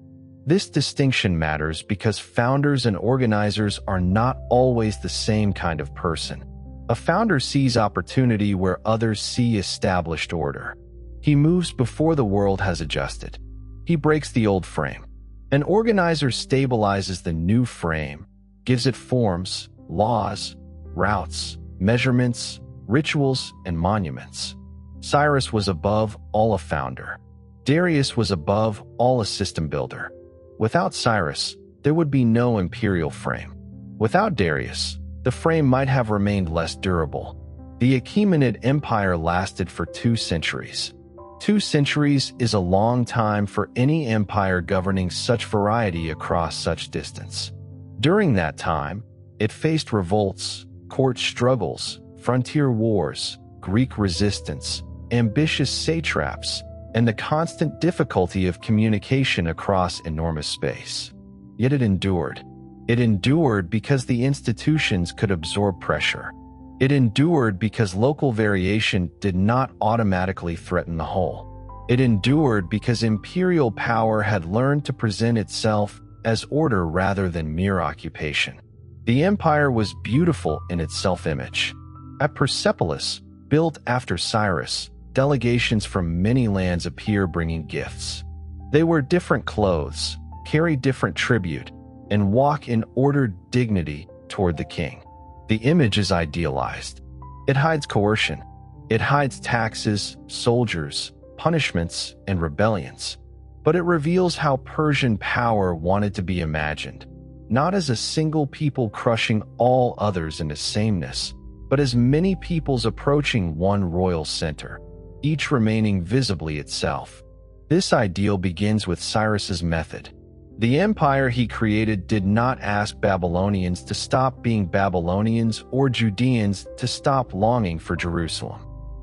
This distinction matters because founders and organizers are not always the same kind of person. A founder sees opportunity where others see established order. He moves before the world has adjusted. He breaks the old frame. An organizer stabilizes the new frame, gives it forms, laws, routes, measurements, rituals, and monuments. Cyrus was above all a founder. Darius was above all a system builder. Without Cyrus, there would be no imperial frame. Without Darius, the frame might have remained less durable. The Achaemenid Empire lasted for 2 centuries. 2 centuries is a long time for any empire governing such variety across such distance. During that time, it faced revolts, court struggles, frontier wars, Greek resistance, ambitious satraps, and the constant difficulty of communication across enormous space. Yet it endured. It endured because the institutions could absorb pressure. It endured because local variation did not automatically threaten the whole. It endured because imperial power had learned to present itself as order rather than mere occupation. The empire was beautiful in its self-image. At Persepolis, built after Cyrus, delegations from many lands appear bringing gifts. They wear different clothes, carry different tribute, and walk in ordered dignity toward the king. The image is idealized. It hides coercion. It hides taxes, soldiers, punishments, and rebellions. But it reveals how Persian power wanted to be imagined, not as a single people crushing all others into sameness, but as many peoples approaching one royal center. each remaining visibly itself. This ideal begins with Cyrus's method. The empire he created did not ask Babylonians to stop being Babylonians or Judeans to stop longing for Jerusalem.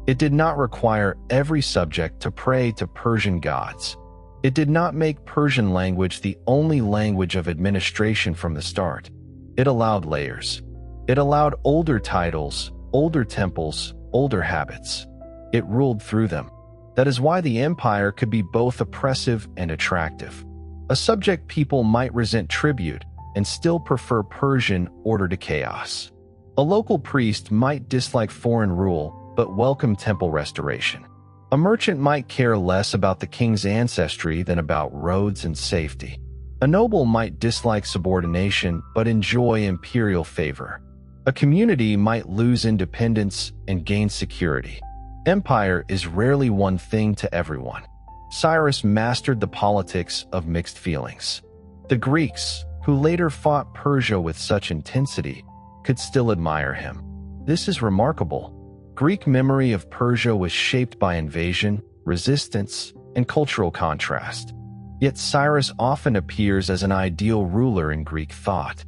It did not require every subject to pray to Persian gods. It did not make Persian language the only language of administration from the start. It allowed layers. It allowed older titles, older temples, older habits. It ruled through them. That is why the empire could be both oppressive and attractive. A subject people might resent tribute and still prefer Persian order to chaos. A local priest might dislike foreign rule but welcome temple restoration. A merchant might care less about the king's ancestry than about roads and safety. A noble might dislike subordination but enjoy imperial favor. A community might lose independence and gain security. Empire is rarely one thing to everyone. Cyrus mastered the politics of mixed feelings. The Greeks, who later fought Persia with such intensity, could still admire him. This is remarkable. Greek memory of Persia was shaped by invasion, resistance, and cultural contrast. Yet Cyrus often appears as an ideal ruler in Greek thought.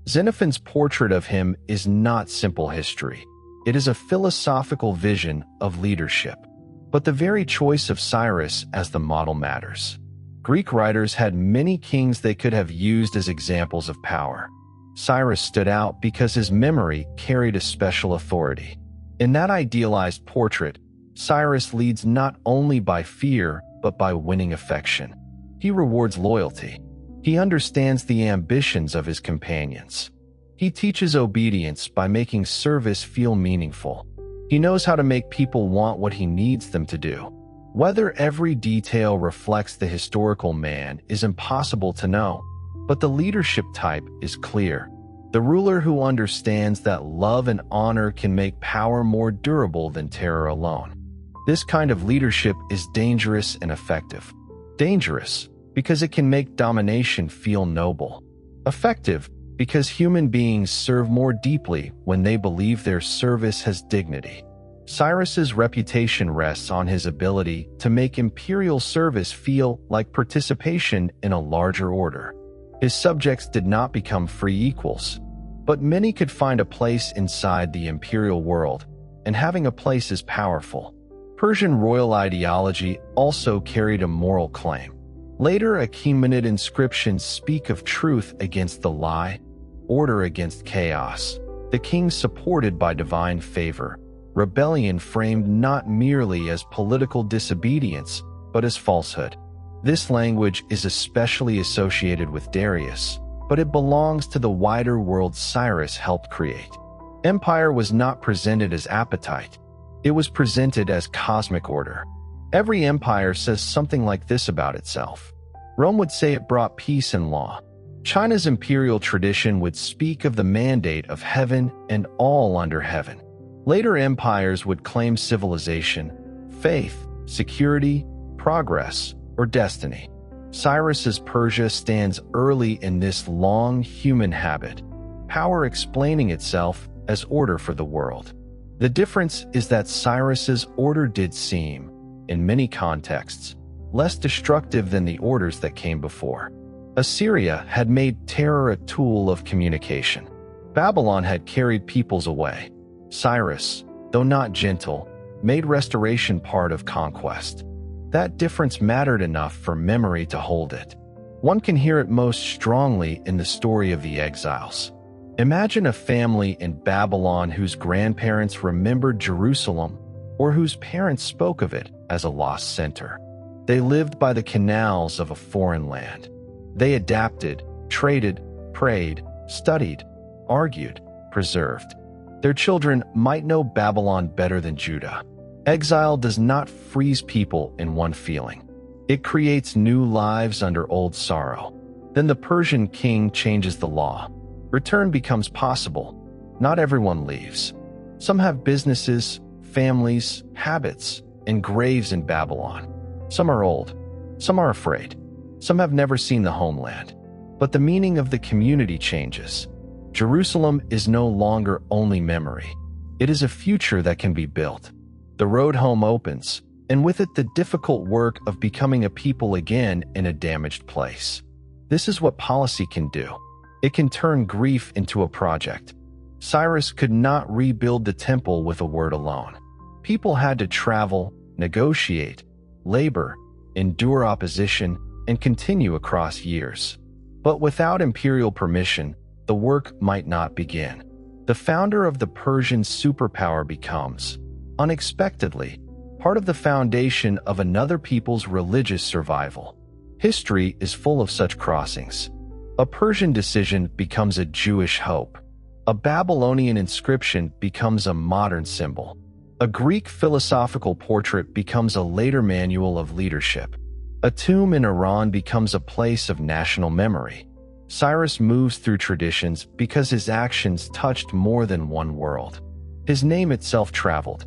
Xenophon's portrait of him is not simple history. It is a philosophical vision of leadership. But the very choice of Cyrus as the model matters. Greek writers had many kings they could have used as examples of power. Cyrus stood out because his memory carried a special authority. In that idealized portrait, Cyrus leads not only by fear, but by winning affection. He rewards loyalty. He understands the ambitions of his companions. He teaches obedience by making service feel meaningful. He knows how to make people want what he needs them to do. Whether every detail reflects the historical man is impossible to know, but the leadership type is clear. The ruler who understands that love and honor can make power more durable than terror alone. This kind of leadership is dangerous and effective. Dangerous because it can make domination feel noble. Effective because human beings serve more deeply when they believe their service has dignity. Cyrus's reputation rests on his ability to make imperial service feel like participation in a larger order. His subjects did not become free equals, but many could find a place inside the imperial world, and having a place is powerful. Persian royal ideology also carried a moral claim. Later Achaemenid inscriptions speak of truth against the lie, order against chaos, the king supported by divine favor, rebellion framed not merely as political disobedience, but as falsehood. This language is especially associated with Darius, but it belongs to the wider world Cyrus helped create. Empire was not presented as appetite. It was presented as cosmic order. Every empire says something like this about itself. Rome would say it brought peace and law. China's imperial tradition would speak of the mandate of heaven and all under heaven. Later empires would claim civilization, faith, security, progress, or destiny. Cyrus's Persia stands early in this long human habit, power explaining itself as order for the world. The difference is that Cyrus's order did seem, in many contexts, less destructive than the orders that came before. Assyria had made terror a tool of communication. Babylon had carried peoples away. Cyrus, though not gentle, made restoration part of conquest. That difference mattered enough for memory to hold it. One can hear it most strongly in the story of the exiles. Imagine a family in Babylon whose grandparents remembered Jerusalem or whose parents spoke of it as a lost center. They lived by the canals of a foreign land. They adapted, traded, prayed, studied, argued, preserved. Their children might know Babylon better than Judah. Exile does not freeze people in one feeling. It creates new lives under old sorrow. Then the Persian king changes the law. Return becomes possible. Not everyone leaves. Some have businesses, families, habits, and graves in Babylon. Some are old. Some are afraid. Some have never seen the homeland. But the meaning of the community changes. Jerusalem is no longer only memory. It is a future that can be built. The road home opens, and with it the difficult work of becoming a people again in a damaged place. This is what policy can do. It can turn grief into a project. Cyrus could not rebuild the temple with a word alone. People had to travel, negotiate, labor, endure opposition, and continue across years. But without imperial permission, the work might not begin. The founder of the Persian superpower becomes, unexpectedly, part of the foundation of another people's religious survival. History is full of such crossings. A Persian decision becomes a Jewish hope. A Babylonian inscription becomes a modern symbol. A Greek philosophical portrait becomes a later manual of leadership. A tomb in Iran becomes a place of national memory. Cyrus moves through traditions because his actions touched more than one world. His name itself traveled.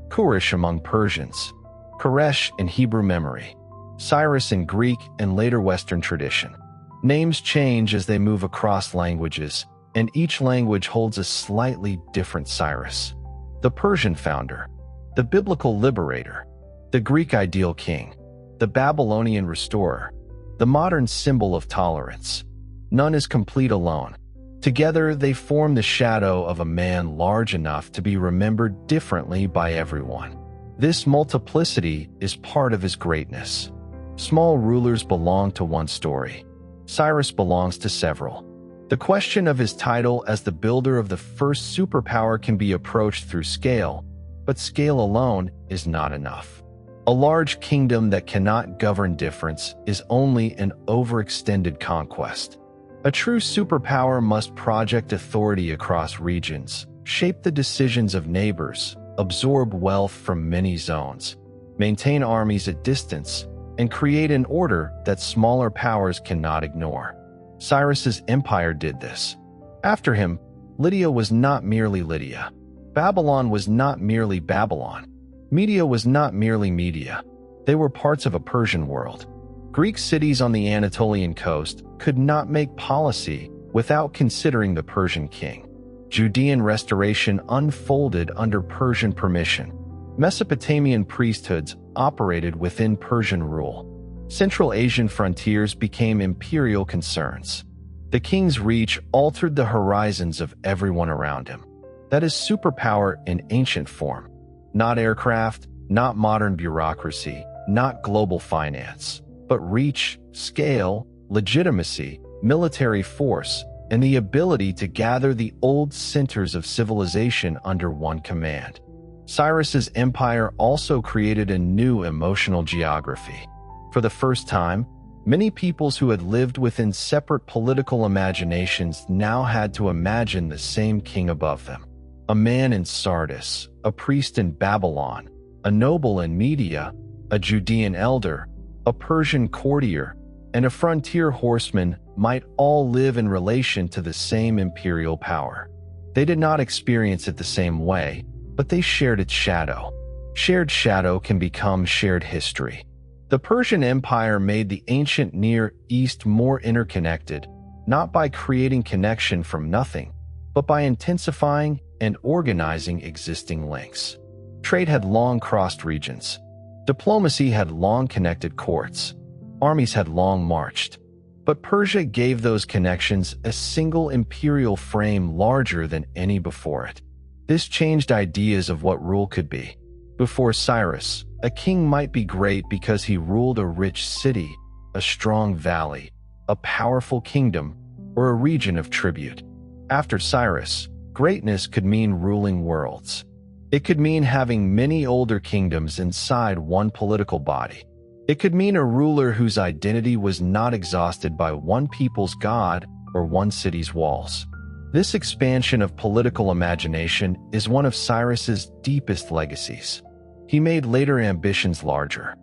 Koresh among Persians, Koresh in Hebrew memory, Cyrus in Greek and later Western tradition. Names change as they move across languages, and each language holds a slightly different Cyrus. The Persian founder, the biblical liberator, the Greek ideal king, the Babylonian restorer, the modern symbol of tolerance. None is complete alone. Together, they form the shadow of a man large enough to be remembered differently by everyone. This multiplicity is part of his greatness. Small rulers belong to one story. Cyrus belongs to several. The question of his title as the builder of the first superpower can be approached through scale, but scale alone is not enough. A large kingdom that cannot govern difference is only an overextended conquest. A true superpower must project authority across regions, shape the decisions of neighbors, absorb wealth from many zones, maintain armies at distance, and create an order that smaller powers cannot ignore. Cyrus's empire did this. After him, Lydia was not merely Lydia. Babylon was not merely Babylon. Media was not merely Media. They were parts of a Persian world. Greek cities on the Anatolian coast could not make policy without considering the Persian king. Judean restoration unfolded under Persian permission. Mesopotamian priesthoods operated within Persian rule. Central Asian frontiers became imperial concerns. The king's reach altered the horizons of everyone around him. That is superpower in ancient form. Not aircraft, not modern bureaucracy, not global finance, but reach, scale, legitimacy, military force, and the ability to gather the old centers of civilization under one command. Cyrus's empire also created a new emotional geography. For the first time, many peoples who had lived within separate political imaginations now had to imagine the same king above them. A man in Sardis, a priest in Babylon, a noble in Media, a Judean elder, a Persian courtier, and a frontier horseman might all live in relation to the same imperial power. They did not experience it the same way, but they shared its shadow. Shared shadow can become shared history. The Persian Empire made the ancient Near East more interconnected, not by creating connection from nothing, but by intensifying and organizing existing links. Trade had long crossed regions. Diplomacy had long connected courts. Armies had long marched. But Persia gave those connections a single imperial frame larger than any before it. This changed ideas of what rule could be. Before Cyrus, a king might be great because he ruled a rich city, a strong valley, a powerful kingdom, or a region of tribute. After Cyrus, greatness could mean ruling worlds. It could mean having many older kingdoms inside one political body. It could mean a ruler whose identity was not exhausted by one people's god or one city's walls. This expansion of political imagination is one of Cyrus's deepest legacies. He made later ambitions larger.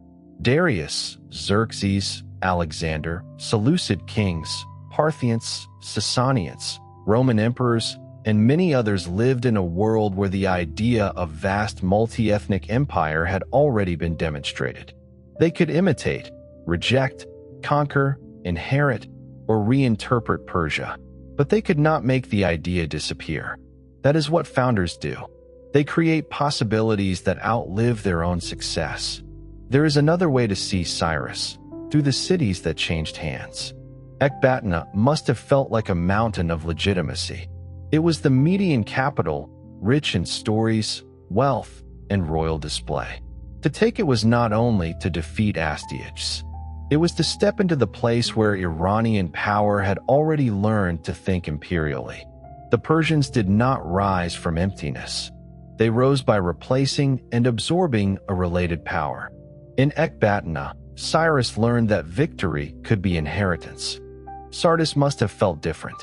Darius, Xerxes, Alexander, Seleucid kings, Parthians, Sasanians, Roman emperors, and many others lived in a world where the idea of vast multi-ethnic empire had already been demonstrated. They could imitate, reject, conquer, inherit, or reinterpret Persia, but they could not make the idea disappear. That is what founders do. They create possibilities that outlive their own success. There is another way to see Cyrus, through the cities that changed hands. Ecbatana must have felt like a mountain of legitimacy. It was the Median capital, rich in stories, wealth, and royal display. To take it was not only to defeat Astyages. It was to step into the place where Iranian power had already learned to think imperially. The Persians did not rise from emptiness. They rose by replacing and absorbing a related power. In Ecbatana, Cyrus learned that victory could be inheritance. Sardis must have felt different.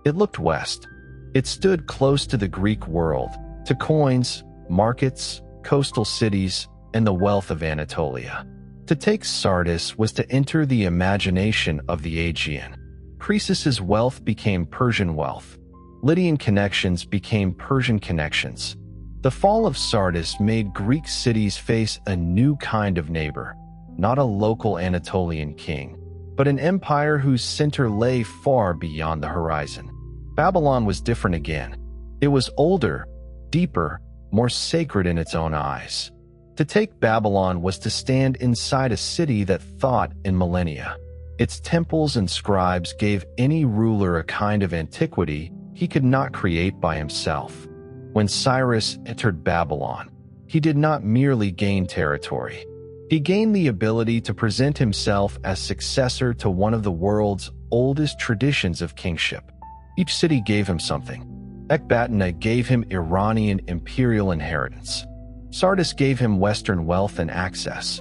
It looked west. It stood close to the Greek world, to coins, markets, coastal cities, and the wealth of Anatolia. To take Sardis was to enter the imagination of the Aegean. Croesus's wealth became Persian wealth. Lydian connections became Persian connections. The fall of Sardis made Greek cities face a new kind of neighbor, not a local Anatolian king, but an empire whose center lay far beyond the horizon. Babylon was different again. It was older, deeper, more sacred in its own eyes. To take Babylon was to stand inside a city that thought in millennia. Its temples and scribes gave any ruler a kind of antiquity he could not create by himself. When Cyrus entered Babylon, he did not merely gain territory. He gained the ability to present himself as successor to one of the world's oldest traditions of kingship. Each city gave him something. Ecbatana gave him Iranian imperial inheritance. Sardis gave him Western wealth and access.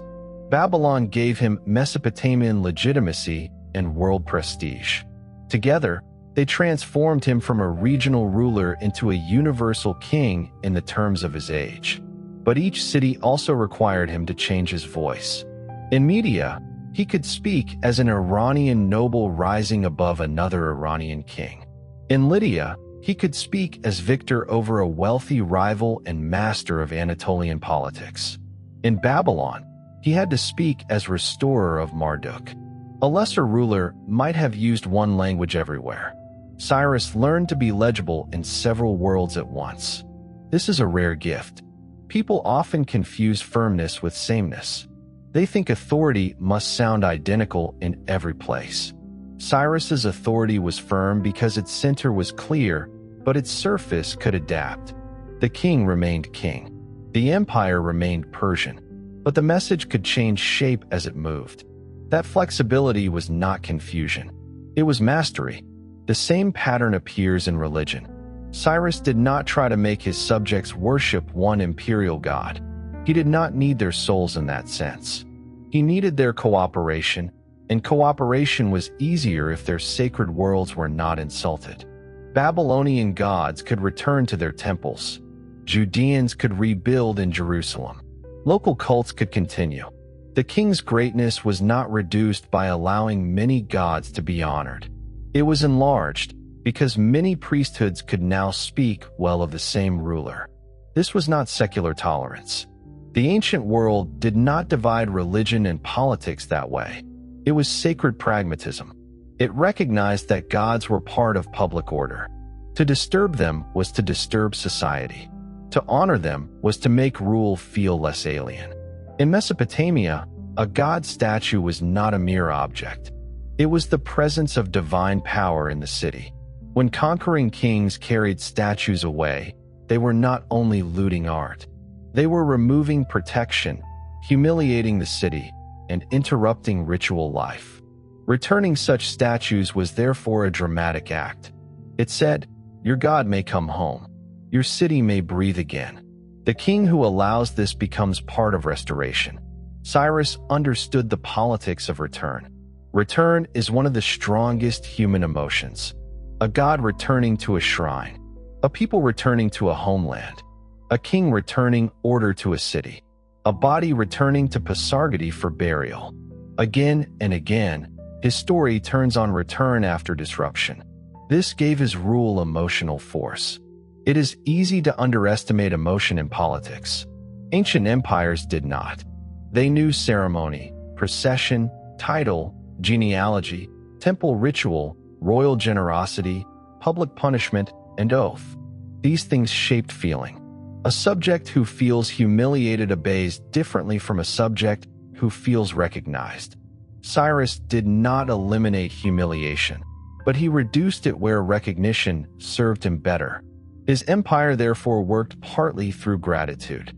Babylon gave him Mesopotamian legitimacy and world prestige. Together, they transformed him from a regional ruler into a universal king in the terms of his age. But each city also required him to change his voice. In Media, he could speak as an Iranian noble rising above another Iranian king. In Lydia, he could speak as victor over a wealthy rival and master of Anatolian politics. In Babylon, he had to speak as restorer of Marduk. A lesser ruler might have used one language everywhere. Cyrus learned to be legible in several worlds at once. This is a rare gift. People often confuse firmness with sameness. They think authority must sound identical in every place. Cyrus's authority was firm because its center was clear, but its surface could adapt. The king remained king. The empire remained Persian, but the message could change shape as it moved. That flexibility was not confusion. It was mastery. The same pattern appears in religion. Cyrus did not try to make his subjects worship one imperial god. He did not need their souls in that sense. He needed their cooperation, and cooperation was easier if their sacred worlds were not insulted. Babylonian gods could return to their temples. Judeans could rebuild in Jerusalem. Local cults could continue. The king's greatness was not reduced by allowing many gods to be honored. It was enlarged because many priesthoods could now speak well of the same ruler. This was not secular tolerance. The ancient world did not divide religion and politics that way. It was sacred pragmatism. It recognized that gods were part of public order. To disturb them was to disturb society. To honor them was to make rule feel less alien. In Mesopotamia, a god statue was not a mere object. It was the presence of divine power in the city. When conquering kings carried statues away, they were not only looting art. They were removing protection, humiliating the city, and interrupting ritual life. Returning such statues was therefore a dramatic act. It said, "Your god may come home. Your city may breathe again." The king who allows this becomes part of restoration. Cyrus understood the politics of return. Return is one of the strongest human emotions. A god returning to a shrine, a people returning to a homeland, a king returning order to a city, a body returning to Pasargadae for burial. Again and again, his story turns on return after disruption. This gave his rule emotional force. It is easy to underestimate emotion in politics. Ancient empires did not. They knew ceremony, procession, title, genealogy, temple ritual, royal generosity, public punishment, and oath. These things shaped feeling. A subject who feels humiliated obeys differently from a subject who feels recognized. Cyrus did not eliminate humiliation, but he reduced it where recognition served him better. His empire therefore worked partly through gratitude.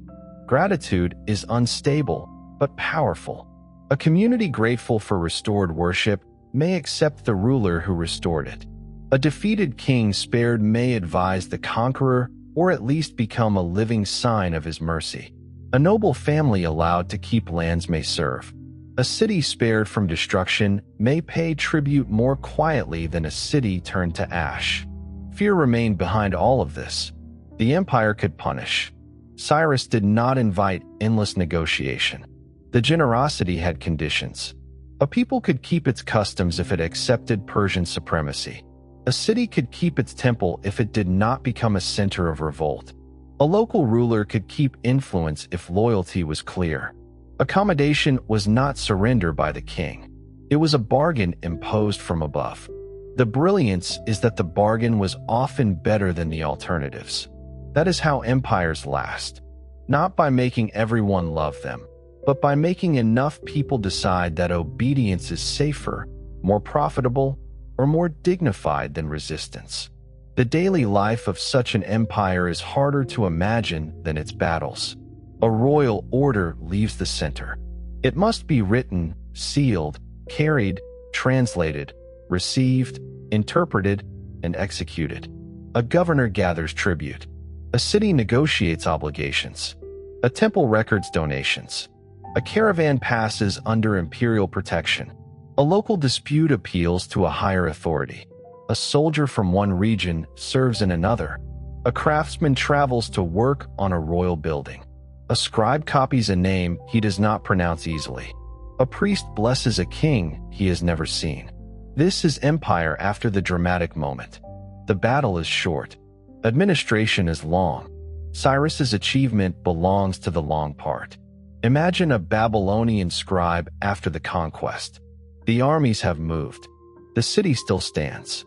Gratitude is unstable, but powerful. A community grateful for restored worship may accept the ruler who restored it. A defeated king spared may advise the conqueror or at least become a living sign of his mercy. A noble family allowed to keep lands may serve. A city spared from destruction may pay tribute more quietly than a city turned to ash. Fear remained behind all of this. The empire could punish. Cyrus did not invite endless negotiation. The generosity had conditions. A people could keep its customs if it accepted Persian supremacy. A city could keep its temple if it did not become a center of revolt. A local ruler could keep influence if loyalty was clear. Accommodation was not surrender by the king. It was a bargain imposed from above. The brilliance is that the bargain was often better than the alternatives. That is how empires last. Not by making everyone love them, but by making enough people decide that obedience is safer, more profitable, or more dignified than resistance. The daily life of such an empire is harder to imagine than its battles. A royal order leaves the center. It must be written, sealed, carried, translated, received, interpreted, and executed. A governor gathers tribute. A city negotiates obligations. A temple records donations. A caravan passes under imperial protection. A local dispute appeals to a higher authority. A soldier from one region serves in another. A craftsman travels to work on a royal building. A scribe copies a name he does not pronounce easily. A priest blesses a king he has never seen. This is empire after the dramatic moment. The battle is short. Administration is long. Cyrus's achievement belongs to the long part. Imagine a Babylonian scribe after the conquest. The armies have moved. The city still stands.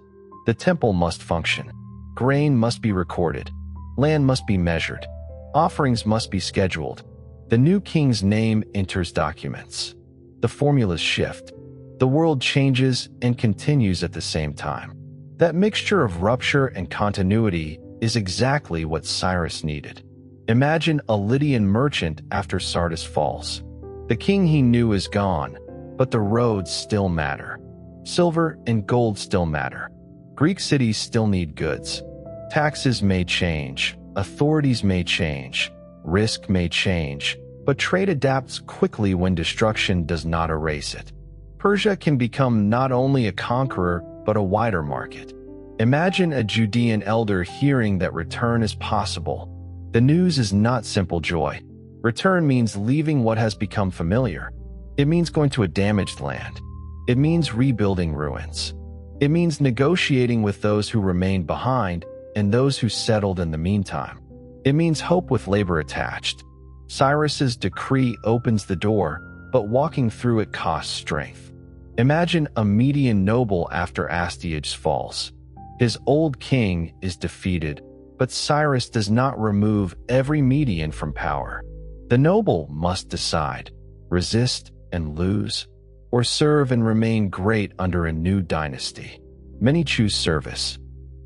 The temple must function. Grain must be recorded. Land must be measured. Offerings must be scheduled. The new king's name enters documents. The formulas shift. The world changes and continues at the same time. That mixture of rupture and continuity is exactly what Cyrus needed. Imagine a Lydian merchant after Sardis falls. The king he knew is gone, but the roads still matter. Silver and gold still matter. Greek cities still need goods. Taxes may change. Authorities may change. Risk may change. But trade adapts quickly when destruction does not erase it. Persia can become not only a conqueror, but a wider market. Imagine a Judean elder hearing that return is possible. The news is not simple joy. Return means leaving what has become familiar. It means going to a damaged land. It means rebuilding ruins. It means negotiating with those who remained behind and those who settled in the meantime. It means hope with labor attached. Cyrus's decree opens the door, but walking through it costs strength. Imagine a Median noble after Astyages falls. His old king is defeated, but Cyrus does not remove every Median from power. The noble must decide, resist and lose, or serve and remain great under a new dynasty. Many choose service.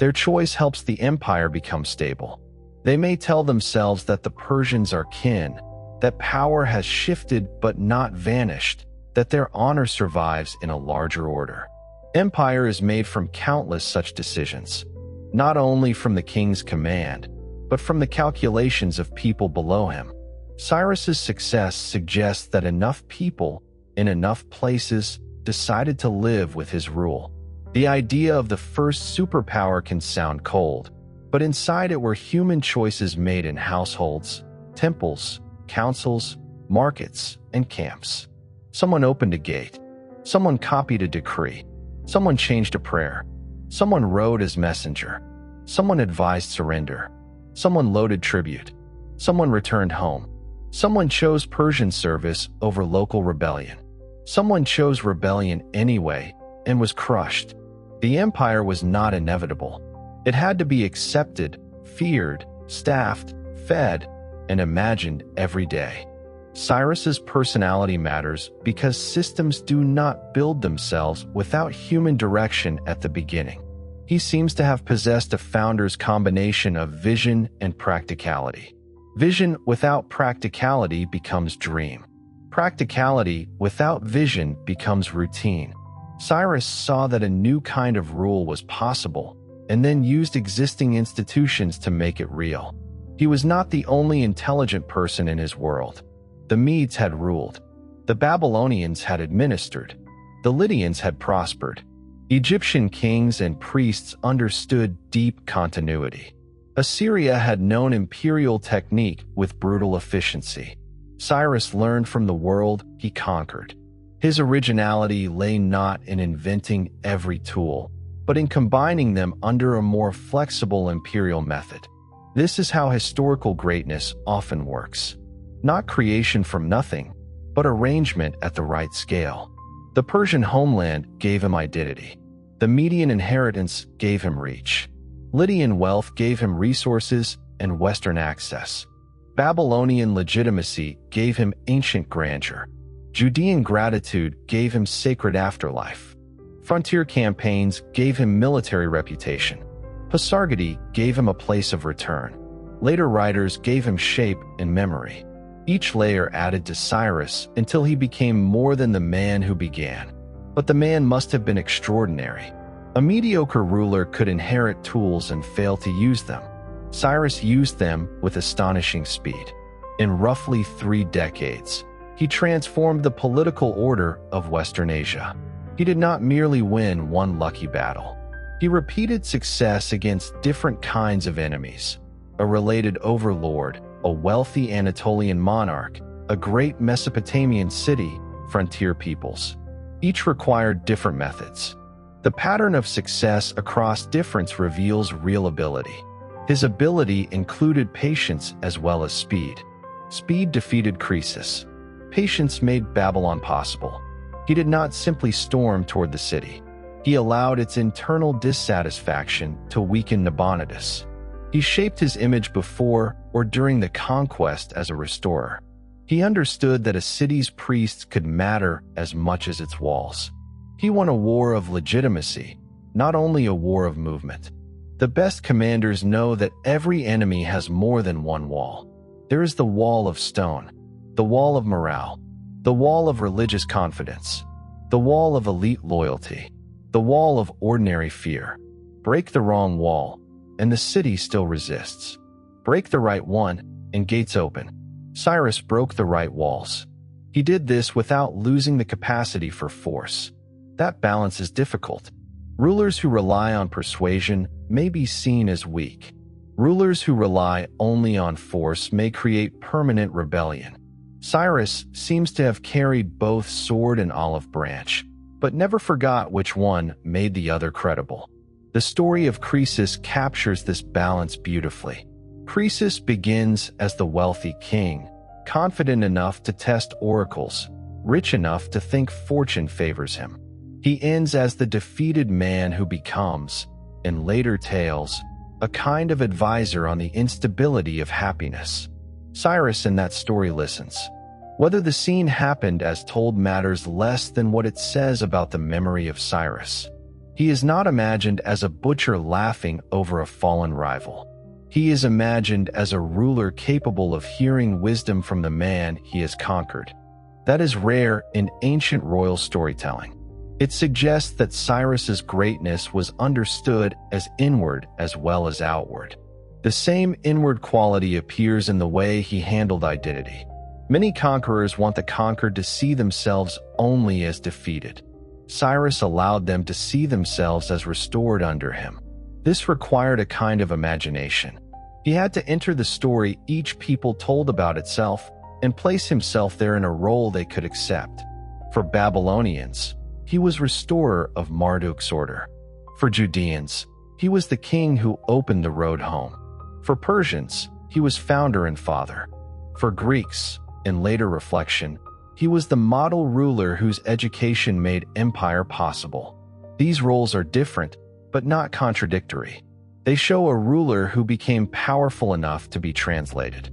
Their choice helps the empire become stable. They may tell themselves that the Persians are kin, that power has shifted but not vanished, that their honor survives in a larger order. Empire is made from countless such decisions, not only from the king's command, but from the calculations of people below him. Cyrus's success suggests that enough people, in enough places, decided to live with his rule. The idea of the first superpower can sound cold, but inside it were human choices made in households, temples, councils, markets, and camps. Someone opened a gate. Someone copied a decree. Someone changed a prayer. Someone rode as messenger. Someone advised surrender. Someone loaded tribute. Someone returned home. Someone chose Persian service over local rebellion. Someone chose rebellion anyway and was crushed. The empire was not inevitable. It had to be accepted, feared, staffed, fed, and imagined every day. Cyrus's personality matters because systems do not build themselves without human direction at the beginning. He seems to have possessed a founder's combination of vision and practicality. Vision without practicality becomes dream. Practicality without vision becomes routine. Cyrus saw that a new kind of rule was possible and then used existing institutions to make it real. He was not the only intelligent person in his world. The Medes had ruled. The Babylonians had administered. The Lydians had prospered. Egyptian kings and priests understood deep continuity. Assyria had known imperial technique with brutal efficiency. Cyrus learned from the world he conquered. His originality lay not in inventing every tool, but in combining them under a more flexible imperial method. This is how historical greatness often works. Not creation from nothing, but arrangement at the right scale. The Persian homeland gave him identity. The Median inheritance gave him reach. Lydian wealth gave him resources and Western access. Babylonian legitimacy gave him ancient grandeur. Judean gratitude gave him sacred afterlife. Frontier campaigns gave him military reputation. Pasargadae gave him a place of return. Later writers gave him shape and memory. Each layer added to Cyrus until he became more than the man who began. But the man must have been extraordinary. A mediocre ruler could inherit tools and fail to use them. Cyrus used them with astonishing speed. In roughly 3 decades, he transformed the political order of Western Asia. He did not merely win one lucky battle. He repeated success against different kinds of enemies: a related overlord, a wealthy Anatolian monarch, a great Mesopotamian city, frontier peoples. Each required different methods. The pattern of success across difference reveals real ability. His ability included patience as well as speed. Speed defeated Croesus. Patience made Babylon possible. He did not simply storm toward the city. He allowed its internal dissatisfaction to weaken Nabonidus. He shaped his image before or during the conquest as a restorer. He understood that a city's priests could matter as much as its walls. He won a war of legitimacy, not only a war of movement. The best commanders know that every enemy has more than one wall. There is the wall of stone, the wall of morale, the wall of religious confidence, the wall of elite loyalty, the wall of ordinary fear. Break the wrong wall, and the city still resists. Break the right one, and gates open. Cyrus broke the right walls. He did this without losing the capacity for force. That balance is difficult. Rulers who rely on persuasion may be seen as weak. Rulers who rely only on force may create permanent rebellion. Cyrus seems to have carried both sword and olive branch, but never forgot which one made the other credible. The story of Croesus captures this balance beautifully. Croesus begins as the wealthy king, confident enough to test oracles, rich enough to think fortune favors him. He ends as the defeated man who becomes, in later tales, a kind of advisor on the instability of happiness. Cyrus in that story listens. Whether the scene happened as told matters less than what it says about the memory of Cyrus. He is not imagined as a butcher laughing over a fallen rival. He is imagined as a ruler capable of hearing wisdom from the man he has conquered. That is rare in ancient royal storytelling. It suggests that Cyrus's greatness was understood as inward as well as outward. The same inward quality appears in the way he handled identity. Many conquerors want the conquered to see themselves only as defeated. Cyrus allowed them to see themselves as restored under him. This required a kind of imagination. He had to enter the story each people told about itself and place himself there in a role they could accept. For Babylonians, he was restorer of Marduk's order. For Judeans, he was the king who opened the road home. For Persians, he was founder and father. For Greeks, in later reflection, he was the model ruler whose education made empire possible. These roles are different, but not contradictory. They show a ruler who became powerful enough to be translated.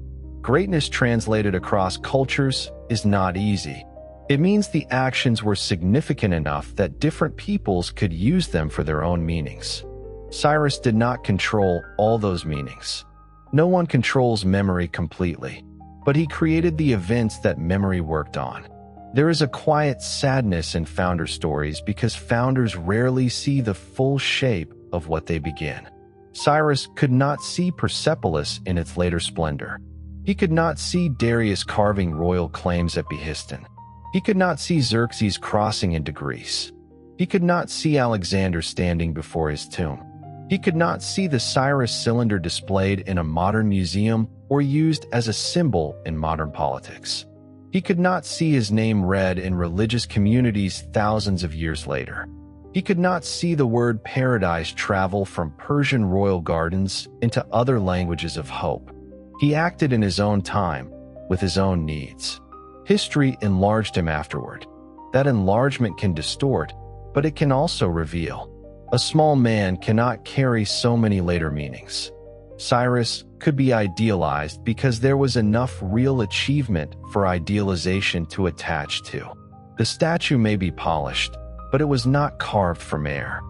Greatness translated across cultures is not easy. It means the actions were significant enough that different peoples could use them for their own meanings. Cyrus did not control all those meanings. No one controls memory completely, but he created the events that memory worked on. There is a quiet sadness in founder stories because founders rarely see the full shape of what they begin. Cyrus could not see Persepolis in its later splendor. He could not see Darius carving royal claims at Behistun. He could not see Xerxes crossing into Greece. He could not see Alexander standing before his tomb. He could not see the Cyrus Cylinder displayed in a modern museum or used as a symbol in modern politics. He could not see his name read in religious communities thousands of years later. He could not see the word paradise travel from Persian royal gardens into other languages of hope. He acted in his own time, with his own needs. History enlarged him afterward. That enlargement can distort, but it can also reveal. A small man cannot carry so many later meanings. Cyrus could be idealized because there was enough real achievement for idealization to attach to. The statue may be polished, but it was not carved from air.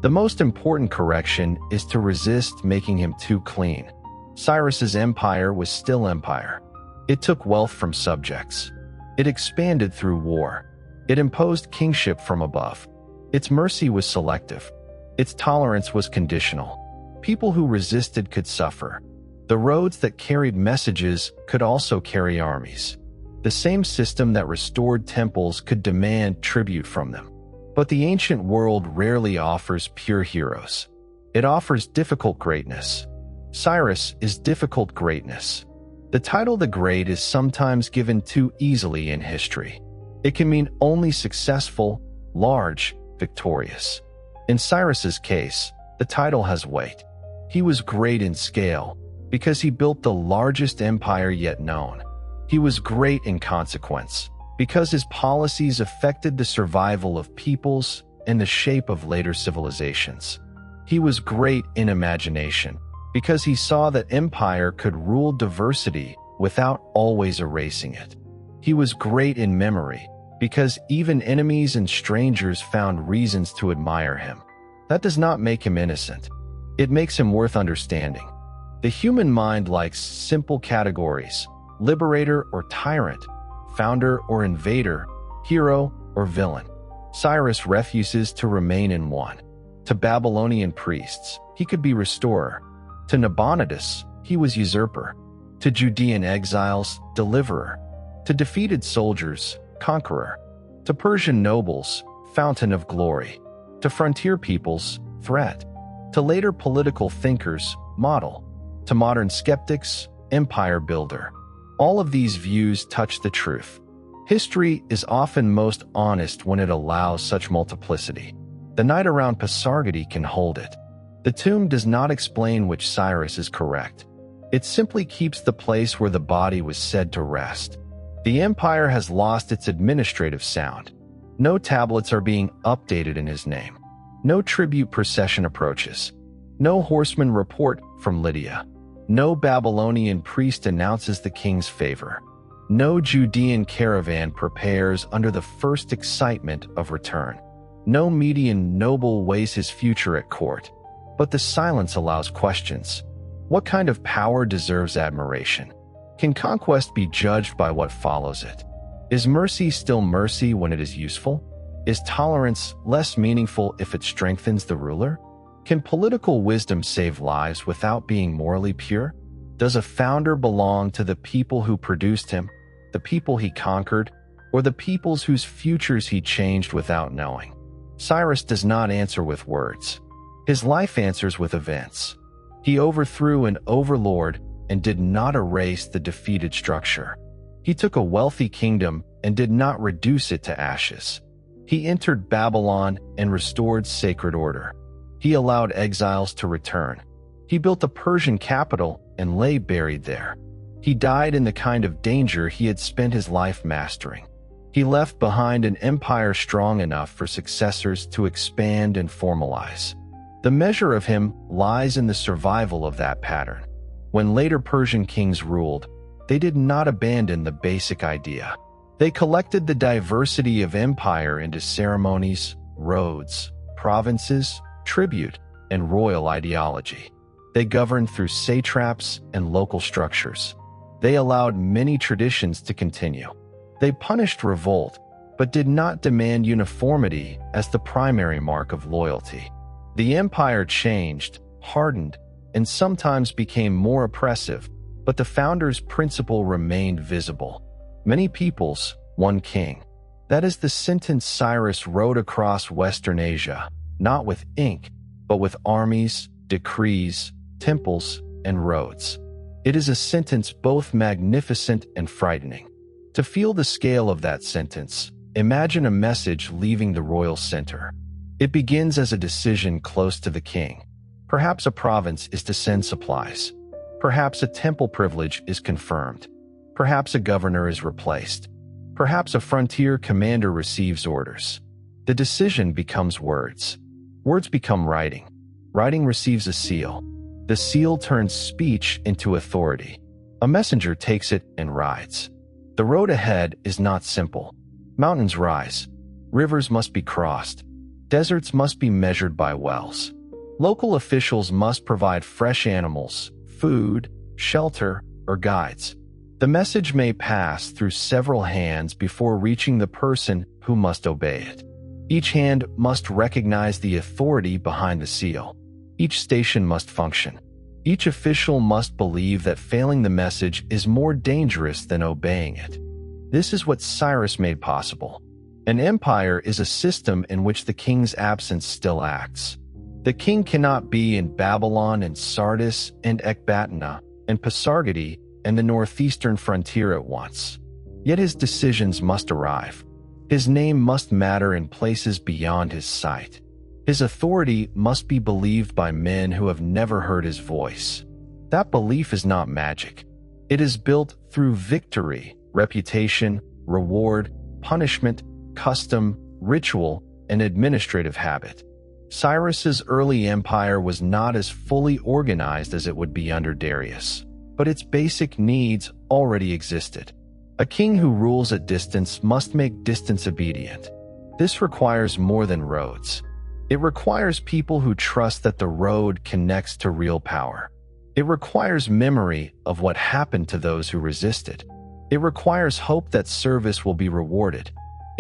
The most important correction is to resist making him too clean. Cyrus's empire was still empire. It took wealth from subjects. It expanded through war. It imposed kingship from above. Its mercy was selective. Its tolerance was conditional. People who resisted could suffer. The roads that carried messages could also carry armies. The same system that restored temples could demand tribute from them. But the ancient world rarely offers pure heroes. It offers difficult greatness. Cyrus is difficult greatness. The title the Great is sometimes given too easily in history. It can mean only successful, large, victorious. In Cyrus's case, the title has weight. He was great in scale because he built the largest empire yet known. He was great in consequence because his policies affected the survival of peoples and the shape of later civilizations. He was great in imagination because he saw that empire could rule diversity without always erasing it. He was great in memory because even enemies and strangers found reasons to admire him. That does not make him innocent. It makes him worth understanding. The human mind likes simple categories: liberator or tyrant, founder or invader, hero or villain. Cyrus refuses to remain in one. To Babylonian priests, he could be restorer. To Nabonidus, he was usurper. To Judean exiles, deliverer. To defeated soldiers, conqueror. To Persian nobles, fountain of glory. To frontier peoples, threat. To later political thinkers, model. To modern skeptics, empire builder. All of these views touch the truth. History is often most honest when it allows such multiplicity. The night around Pasargadae can hold it. The tomb does not explain which Cyrus is correct. It simply keeps the place where the body was said to rest. The empire has lost its administrative sound. No tablets are being updated in his name. No tribute procession approaches. No horsemen report from Lydia. No Babylonian priest announces the king's favor. No Judean caravan prepares under the first excitement of return. No Median noble weighs his future at court. But the silence allows questions. What kind of power deserves admiration? Can conquest be judged by what follows it? Is mercy still mercy when it is useful? Is tolerance less meaningful if it strengthens the ruler? Can political wisdom save lives without being morally pure? Does a founder belong to the people who produced him, the people he conquered, or the peoples whose futures he changed without knowing? Cyrus does not answer with words. His life answers with events. He overthrew an overlord and did not erase the defeated structure. He took a wealthy kingdom and did not reduce it to ashes. He entered Babylon and restored sacred order. He allowed exiles to return. He built a Persian capital and lay buried there. He died in the kind of danger he had spent his life mastering. He left behind an empire strong enough for successors to expand and formalize. The measure of him lies in the survival of that pattern. When later Persian kings ruled, they did not abandon the basic idea. They collected the diversity of empire into ceremonies, roads, provinces, tribute, and royal ideology. They governed through satraps and local structures. They allowed many traditions to continue. They punished revolt, but did not demand uniformity as the primary mark of loyalty. The empire changed, hardened, and sometimes became more oppressive, but the founders' principle remained visible. Many peoples, one king. That is the sentence Cyrus wrote across Western Asia, not with ink, but with armies, decrees, temples, and roads. It is a sentence both magnificent and frightening. To feel the scale of that sentence, imagine a message leaving the royal center. It begins as a decision close to the king. Perhaps a province is to send supplies. Perhaps a temple privilege is confirmed. Perhaps a governor is replaced. Perhaps a frontier commander receives orders. The decision becomes words. Words become writing. Writing receives a seal. The seal turns speech into authority. A messenger takes it and rides. The road ahead is not simple. Mountains rise. Rivers must be crossed. Deserts must be measured by wells. Local officials must provide fresh animals, food, shelter, or guides. The message may pass through several hands before reaching the person who must obey it. Each hand must recognize the authority behind the seal. Each station must function. Each official must believe that failing the message is more dangerous than obeying it. This is what Cyrus made possible. An empire is a system in which the king's absence still acts. The king cannot be in Babylon and Sardis and Ecbatana and Pasargadae and the northeastern frontier at once. Yet his decisions must arrive. His name must matter in places beyond his sight. His authority must be believed by men who have never heard his voice. That belief is not magic. It is built through victory, reputation, reward, punishment, custom, ritual, and administrative habit. Cyrus's early empire was not as fully organized as it would be under Darius, but its basic needs already existed. A king who rules at distance must make distance obedient. This requires more than roads. It requires people who trust that the road connects to real power. It requires memory of what happened to those who resisted. It requires hope that service will be rewarded.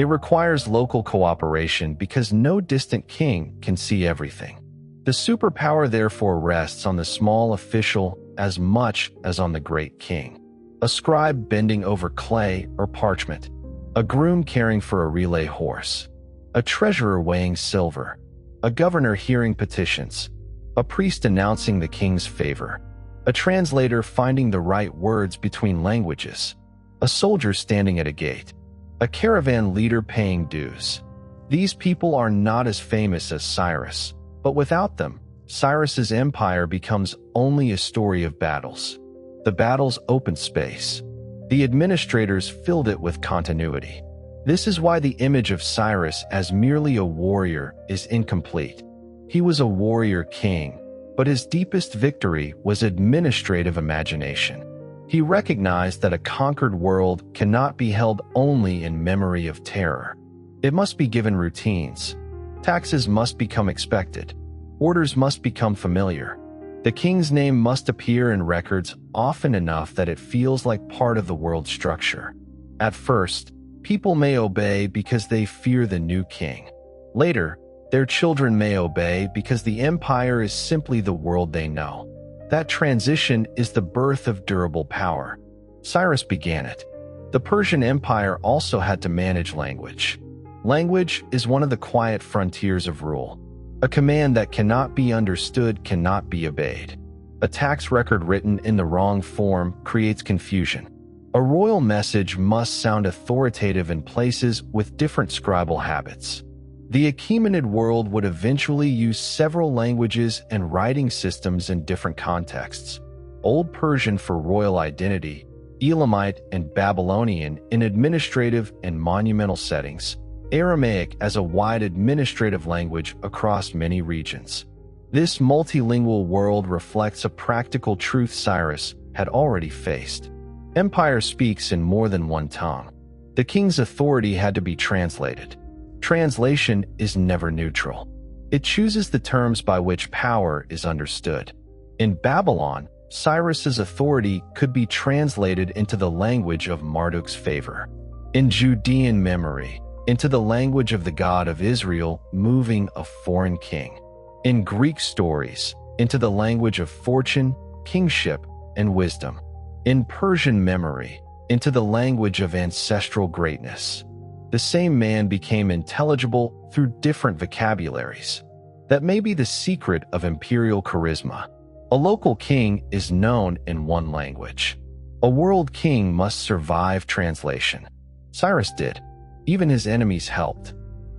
It requires local cooperation because no distant king can see everything. The superpower therefore rests on the small official as much as on the great king. A scribe bending over clay or parchment. A groom caring for a relay horse. A treasurer weighing silver. A governor hearing petitions. A priest announcing the king's favor. A translator finding the right words between languages. A soldier standing at a gate. A caravan leader paying dues. These people are not as famous as Cyrus, but without them, Cyrus's empire becomes only a story of battles. The battles opened space. The administrators filled it with continuity. This is why the image of Cyrus as merely a warrior is incomplete. He was a warrior king, but his deepest victory was administrative imagination. He recognized that a conquered world cannot be held only in memory of terror. It must be given routines. Taxes must become expected. Orders must become familiar. The king's name must appear in records often enough that it feels like part of the world structure. At first, people may obey because they fear the new king. Later, their children may obey because the empire is simply the world they know. That transition is the birth of durable power. Cyrus began it. The Persian Empire also had to manage language. Language is one of the quiet frontiers of rule. A command that cannot be understood cannot be obeyed. A tax record written in the wrong form creates confusion. A royal message must sound authoritative in places with different scribal habits. The Achaemenid world would eventually use several languages and writing systems in different contexts. Old Persian for royal identity, Elamite and Babylonian in administrative and monumental settings, Aramaic as a wide administrative language across many regions. This multilingual world reflects a practical truth Cyrus had already faced. Empire speaks in more than one tongue. The king's authority had to be translated. Translation is never neutral. It chooses the terms by which power is understood. In Babylon, Cyrus's authority could be translated into the language of Marduk's favor. In Judean memory, into the language of the God of Israel moving a foreign king. In Greek stories, into the language of fortune, kingship, and wisdom. In Persian memory, into the language of ancestral greatness. The same man became intelligible through different vocabularies. That may be the secret of imperial charisma. A local king is known in one language. A world king must survive translation. Cyrus did. Even his enemies helped.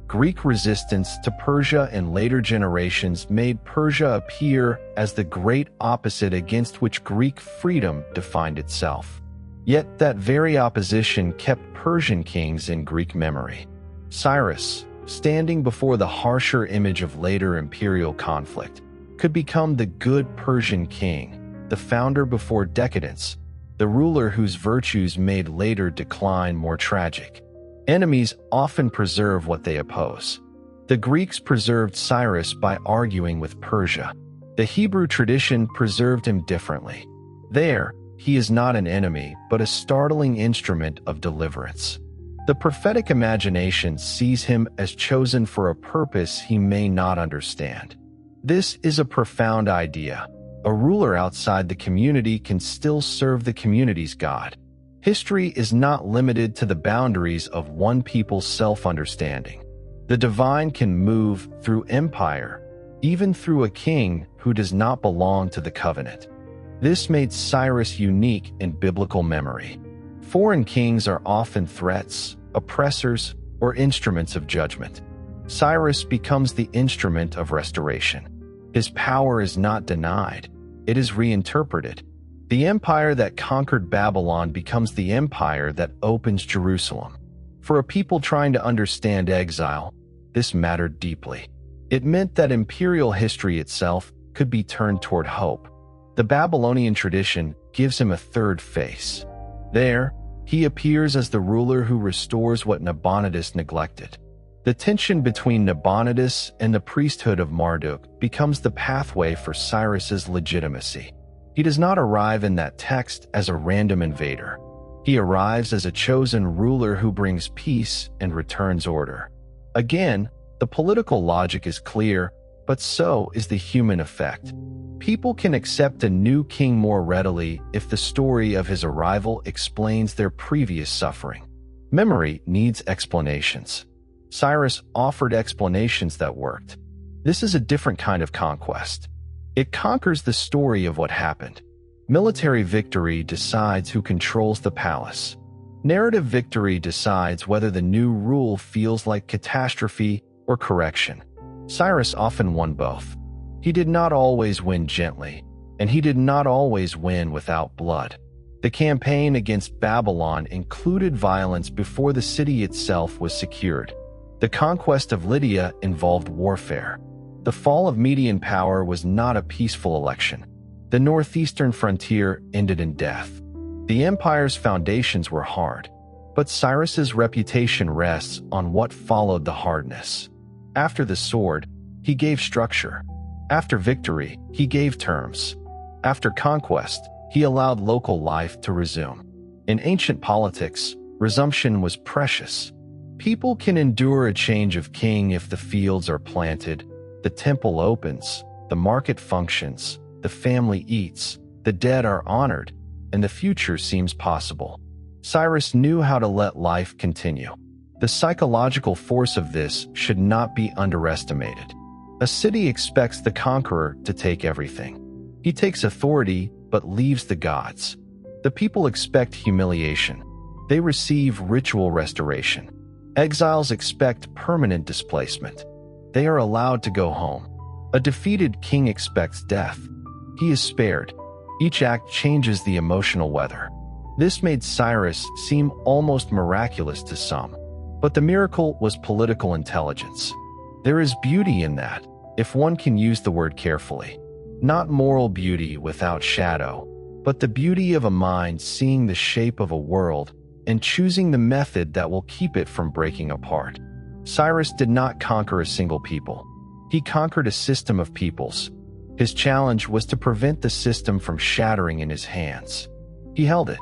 Greek resistance to Persia in later generations made Persia appear as the great opposite against which Greek freedom defined itself. Yet that very opposition kept Persian kings in Greek memory. Cyrus, standing before the harsher image of later imperial conflict, could become the good Persian king, the founder before decadence, the ruler whose virtues made later decline more tragic. Enemies often preserve what they oppose. The Greeks preserved Cyrus by arguing with Persia. The Hebrew tradition preserved him differently. There, he is not an enemy, but a startling instrument of deliverance. The prophetic imagination sees him as chosen for a purpose he may not understand. This is a profound idea. A ruler outside the community can still serve the community's God. History is not limited to the boundaries of one people's self-understanding. The divine can move through empire, even through a king who does not belong to the covenant. This made Cyrus unique in biblical memory. Foreign kings are often threats, oppressors, or instruments of judgment. Cyrus becomes the instrument of restoration. His power is not denied, it is reinterpreted. The empire that conquered Babylon becomes the empire that opens Jerusalem. For a people trying to understand exile, this mattered deeply. It meant that imperial history itself could be turned toward hope. The Babylonian tradition gives him a third face. There, he appears as the ruler who restores what Nabonidus neglected. The tension between Nabonidus and the priesthood of Marduk becomes the pathway for Cyrus's legitimacy. He does not arrive in that text as a random invader. He arrives as a chosen ruler who brings peace and returns order. Again, the political logic is clear, but so is the human effect. People can accept a new king more readily if the story of his arrival explains their previous suffering. Memory needs explanations. Cyrus offered explanations that worked. This is a different kind of conquest. It conquers the story of what happened. Military victory decides who controls the palace. Narrative victory decides whether the new rule feels like catastrophe or correction. Cyrus often won both. He did not always win gently, and he did not always win without blood. The campaign against Babylon included violence before the city itself was secured. The conquest of Lydia involved warfare. The fall of Median power was not a peaceful election. The northeastern frontier ended in death. The empire's foundations were hard, but Cyrus's reputation rests on what followed the hardness. After the sword, he gave structure. After victory, he gave terms. After conquest, he allowed local life to resume. In ancient politics, resumption was precious. People can endure a change of king if the fields are planted, the temple opens, the market functions, the family eats, the dead are honored, and the future seems possible. Cyrus knew how to let life continue. The psychological force of this should not be underestimated. A city expects the conqueror to take everything. He takes authority, but leaves the gods. The people expect humiliation. They receive ritual restoration. Exiles expect permanent displacement. They are allowed to go home. A defeated king expects death. He is spared. Each act changes the emotional weather. This made Cyrus seem almost miraculous to some. But the miracle was political intelligence. There is beauty in that, if one can use the word carefully. Not moral beauty without shadow, but the beauty of a mind seeing the shape of a world and choosing the method that will keep it from breaking apart. Cyrus did not conquer a single people. He conquered a system of peoples. His challenge was to prevent the system from shattering in his hands. He held it.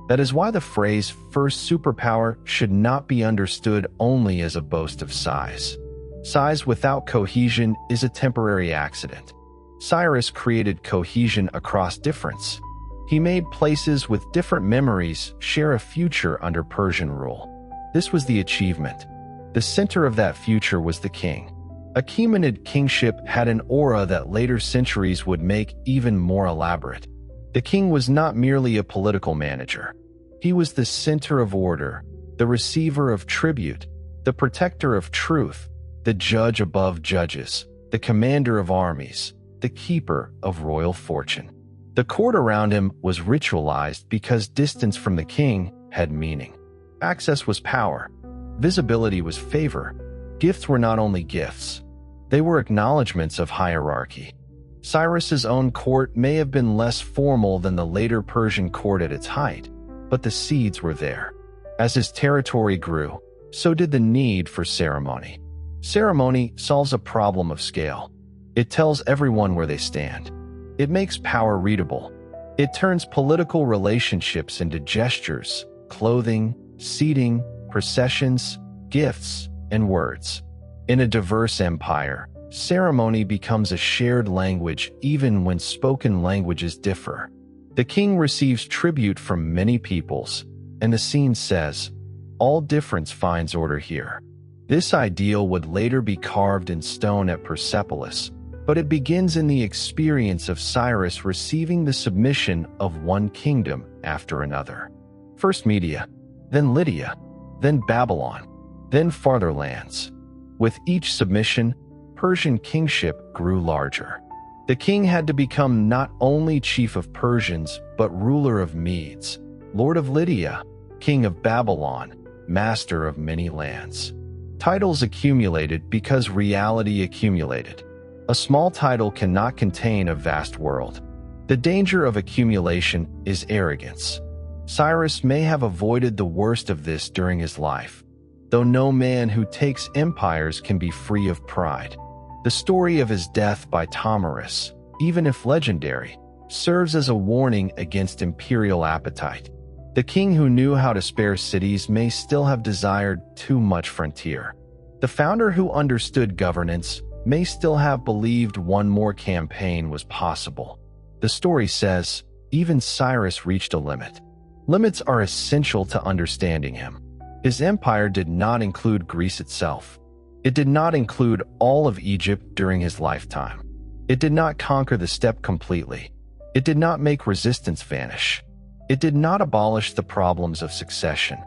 That is why the phrase first superpower should not be understood only as a boast of size. Size without cohesion is a temporary accident. Cyrus created cohesion across difference. He made places with different memories share a future under Persian rule. This was the achievement. The center of that future was the king. Achaemenid kingship had an aura that later centuries would make even more elaborate. The king was not merely a political manager. He was the center of order, the receiver of tribute, the protector of truth, the judge above judges, the commander of armies, the keeper of royal fortune. The court around him was ritualized because distance from the king had meaning. Access was power. Visibility was favor. Gifts were not only gifts. They were acknowledgments of hierarchy. Cyrus's own court may have been less formal than the later Persian court at its height, but the seeds were there. As his territory grew, so did the need for ceremony. Ceremony solves a problem of scale. It tells everyone where they stand. It makes power readable. It turns political relationships into gestures, clothing, seating, processions, gifts, and words. In a diverse empire, ceremony becomes a shared language even when spoken languages differ. The king receives tribute from many peoples, and the scene says, "All difference finds order here." This ideal would later be carved in stone at Persepolis, but it begins in the experience of Cyrus receiving the submission of one kingdom after another. First Media, then Lydia, then Babylon, then farther lands. With each submission, Persian kingship grew larger. The king had to become not only chief of Persians, but ruler of Medes, lord of Lydia, king of Babylon, master of many lands. Titles accumulated because reality accumulated. A small title cannot contain a vast world. The danger of accumulation is arrogance. Cyrus may have avoided the worst of this during his life, though no man who takes empires can be free of pride. The story of his death by Tomarus, even if legendary, serves as a warning against imperial appetite. The king who knew how to spare cities may still have desired too much frontier. The founder who understood governance may still have believed one more campaign was possible. The story says, even Cyrus reached a limit. Limits are essential to understanding him. His empire did not include Greece itself. It did not include all of Egypt during his lifetime. It did not conquer the steppe completely. It did not make resistance vanish. It did not abolish the problems of succession.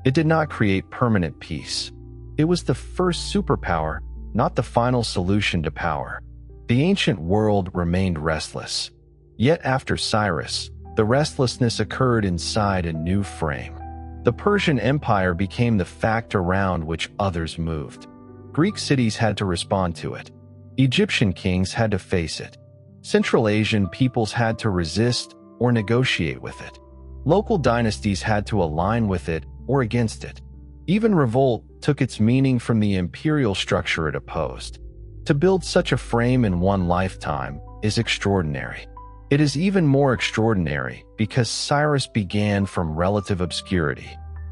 It did not create permanent peace. It was the first superpower, not the final solution to power. The ancient world remained restless. Yet after Cyrus, the restlessness occurred inside a new frame. The Persian Empire became the fact around which others moved. Greek cities had to respond to it. Egyptian kings had to face it. Central Asian peoples had to resist or negotiate with it. Local dynasties had to align with it or against it. Even revolt took its meaning from the imperial structure it opposed. To build such a frame in one lifetime is extraordinary. It is even more extraordinary because Cyrus began from relative obscurity.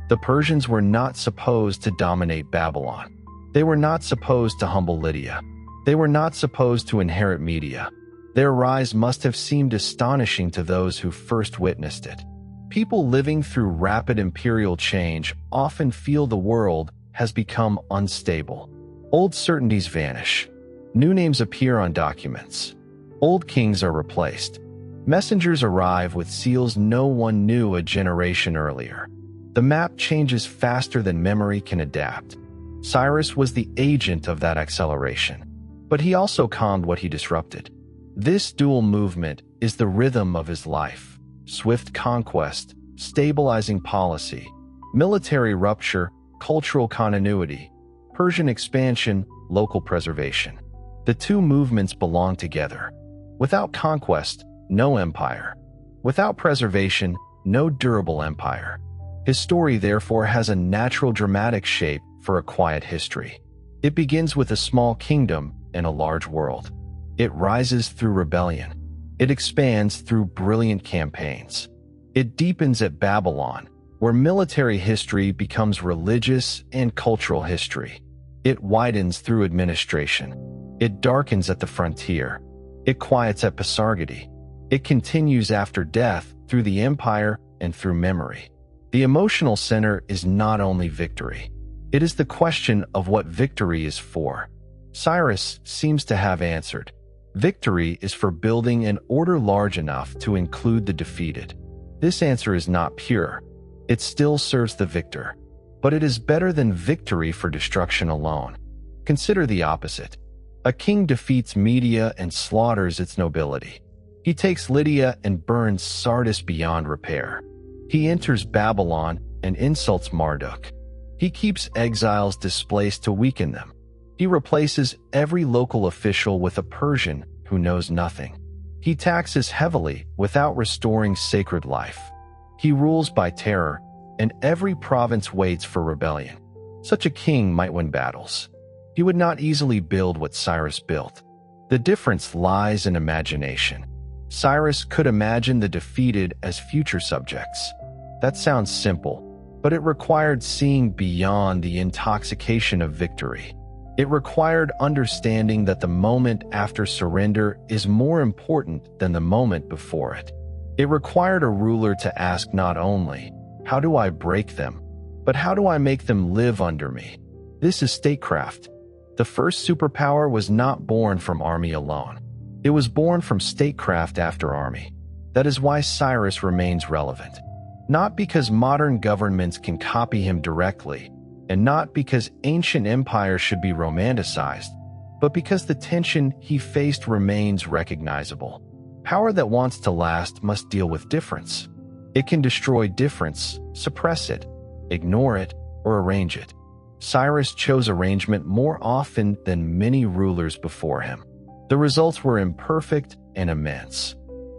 The Persians were not supposed to dominate Babylon. They were not supposed to humble Lydia. They were not supposed to inherit Media. Their rise must have seemed astonishing to those who first witnessed it. People living through rapid imperial change often feel the world has become unstable. Old certainties vanish. New names appear on documents. Old kings are replaced. Messengers arrive with seals no one knew a generation earlier. The map changes faster than memory can adapt. Cyrus was the agent of that acceleration, but he also calmed what he disrupted. This dual movement is the rhythm of his life: swift conquest, stabilizing policy; military rupture, cultural continuity; Persian expansion, local preservation. The two movements belong together. Without conquest, no empire. Without preservation, no durable empire. His story therefore has a natural dramatic shape for a quiet history. It begins with a small kingdom in a large world. It rises through rebellion. It expands through brilliant campaigns. It deepens at Babylon, where military history becomes religious and cultural history. It widens through administration. It darkens at the frontier. It quiets at Pasargadae. It continues after death through the empire and through memory. The emotional center is not only victory. It is the question of what victory is for. Cyrus seems to have answered. Victory is for building an order large enough to include the defeated. This answer is not pure. It still serves the victor. But it is better than victory for destruction alone. Consider the opposite. A king defeats Media and slaughters its nobility. He takes Lydia and burns Sardis beyond repair. He enters Babylon and insults Marduk. He keeps exiles displaced to weaken them. He replaces every local official with a Persian who knows nothing. He taxes heavily without restoring sacred life. He rules by terror, and every province waits for rebellion. Such a king might win battles. He would not easily build what Cyrus built. The difference lies in imagination. Cyrus could imagine the defeated as future subjects. That sounds simple, but it required seeing beyond the intoxication of victory. It required understanding that the moment after surrender is more important than the moment before it. It required a ruler to ask not only, "How do I break them?" but "How do I make them live under me?" This is statecraft. The first superpower was not born from army alone. It was born from statecraft after army. That is why Cyrus remains relevant. Not because modern governments can copy him directly, and not because ancient empires should be romanticized, but because the tension he faced remains recognizable. Power that wants to last must deal with difference. It can destroy difference, suppress it, ignore it, or arrange it. Cyrus chose arrangement more often than many rulers before him. The results were imperfect and immense.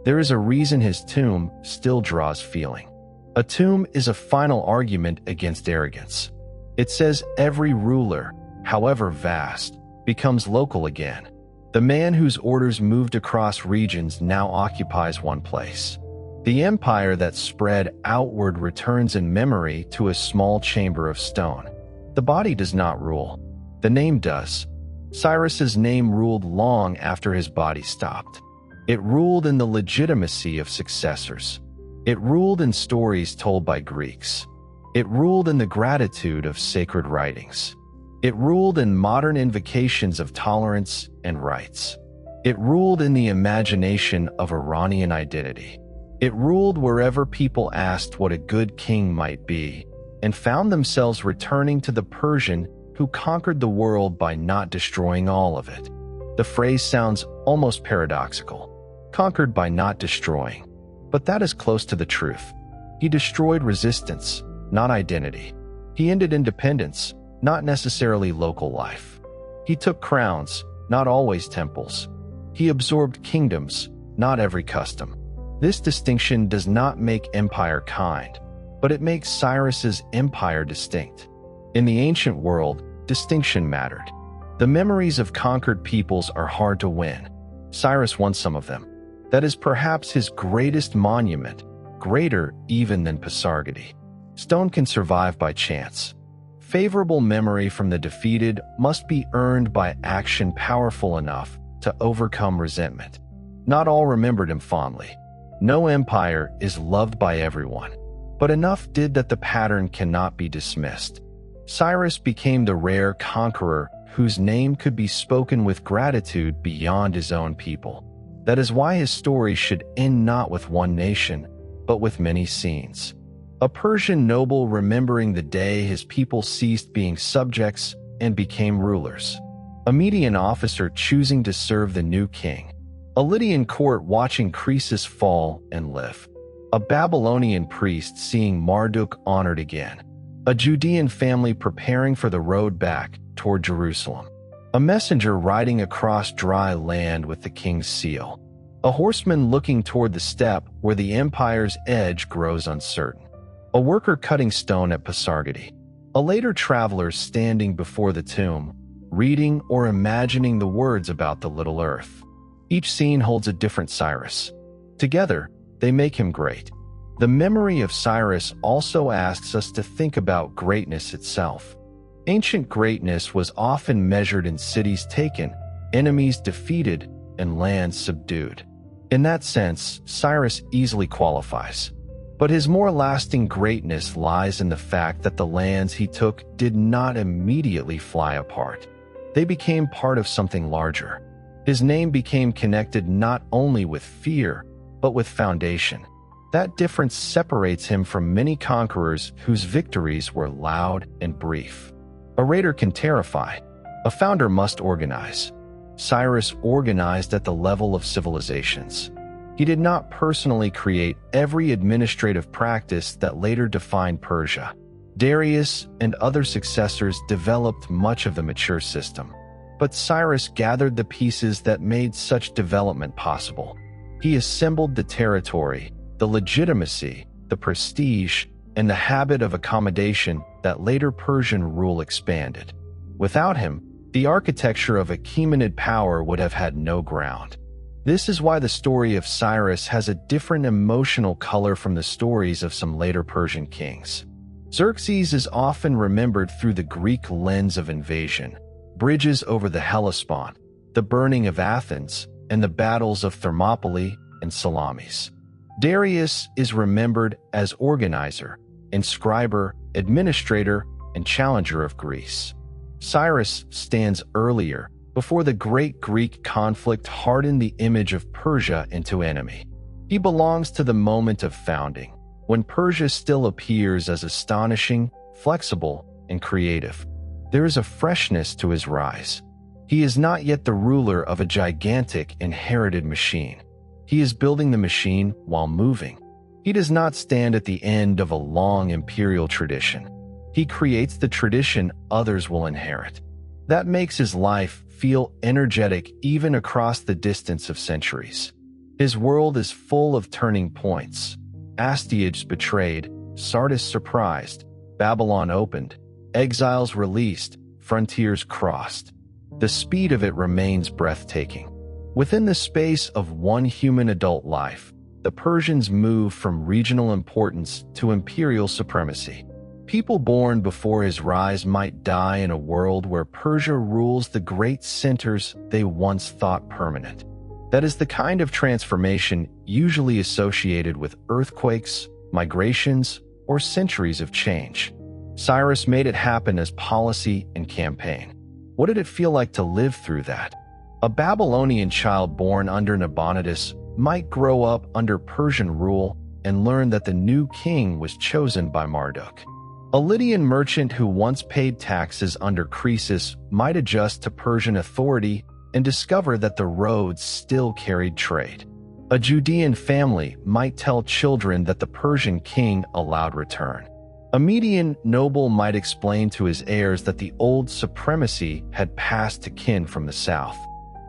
There is a reason his tomb still draws feeling. A tomb is a final argument against arrogance. It says every ruler, however vast, becomes local again. The man whose orders moved across regions now occupies one place. The empire that spread outward returns in memory to a small chamber of stone. The body does not rule. The name does. Cyrus's name ruled long after his body stopped. It ruled in the legitimacy of successors. It ruled in stories told by Greeks. It ruled in the gratitude of sacred writings. It ruled in modern invocations of tolerance and rights. It ruled in the imagination of Iranian identity. It ruled wherever people asked what a good king might be, and found themselves returning to the Persian who conquered the world by not destroying all of it. The phrase sounds almost paradoxical. Conquered by not destroying. But that is close to the truth. He destroyed resistance, not identity. He ended independence, not necessarily local life. He took crowns, not always temples. He absorbed kingdoms, not every custom. This distinction does not make empire kind, but it makes Cyrus's empire distinct. In the ancient world, distinction mattered. The memories of conquered peoples are hard to win. Cyrus won some of them. That is perhaps his greatest monument, greater even than Pasargadae. Stone can survive by chance. Favorable memory from the defeated must be earned by action powerful enough to overcome resentment. Not all remembered him fondly. No empire is loved by everyone, but enough did that the pattern cannot be dismissed. Cyrus became the rare conqueror whose name could be spoken with gratitude beyond his own people. That is why his story should end not with one nation, but with many scenes. A Persian noble remembering the day his people ceased being subjects and became rulers. A Median officer choosing to serve the new king. A Lydian court watching Croesus fall and live. A Babylonian priest seeing Marduk honored again. A Judean family preparing for the road back toward Jerusalem. A messenger riding across dry land with the king's seal. A horseman looking toward the steppe where the empire's edge grows uncertain. A worker cutting stone at Pasargadae. A later traveler standing before the tomb, reading or imagining the words about the little earth. Each scene holds a different Cyrus. Together, they make him great. The memory of Cyrus also asks us to think about greatness itself. Ancient greatness was often measured in cities taken, enemies defeated, and lands subdued. In that sense, Cyrus easily qualifies. But his more lasting greatness lies in the fact that the lands he took did not immediately fly apart. They became part of something larger. His name became connected not only with fear, but with foundation. That difference separates him from many conquerors whose victories were loud and brief. A raider can terrify. A founder must organize. Cyrus organized at the level of civilizations. He did not personally create every administrative practice that later defined Persia. Darius and other successors developed much of the mature system. But Cyrus gathered the pieces that made such development possible. He assembled the territory, the legitimacy, the prestige, and the habit of accommodation that later Persian rule expanded. Without him, the architecture of Achaemenid power would have had no ground. This is why the story of Cyrus has a different emotional color from the stories of some later Persian kings. Xerxes is often remembered through the Greek lens of invasion, bridges over the Hellespont, the burning of Athens, and the battles of Thermopylae and Salamis. Darius is remembered as organizer, inscriber, administrator, and challenger of Greece. Cyrus stands earlier, before the great Greek conflict hardened the image of Persia into enemy. He belongs to the moment of founding, when Persia still appears as astonishing, flexible, and creative. There is a freshness to his rise. He is not yet the ruler of a gigantic inherited machine. He is building the machine while moving. He does not stand at the end of a long imperial tradition. He creates the tradition others will inherit. That makes his life feel energetic even across the distance of centuries. His world is full of turning points. Astyages betrayed, Sardis surprised, Babylon opened, exiles released, frontiers crossed. The speed of it remains breathtaking. Within the space of one human adult life, the Persians move from regional importance to imperial supremacy. People born before his rise might die in a world where Persia rules the great centers they once thought permanent. That is the kind of transformation usually associated with earthquakes, migrations, or centuries of change. Cyrus made it happen as policy and campaign. What did it feel like to live through that? A Babylonian child born under Nabonidus might grow up under Persian rule and learn that the new king was chosen by Marduk. A Lydian merchant who once paid taxes under Croesus might adjust to Persian authority and discover that the roads still carried trade. A Judean family might tell children that the Persian king allowed return. A Median noble might explain to his heirs that the old supremacy had passed to kin from the south.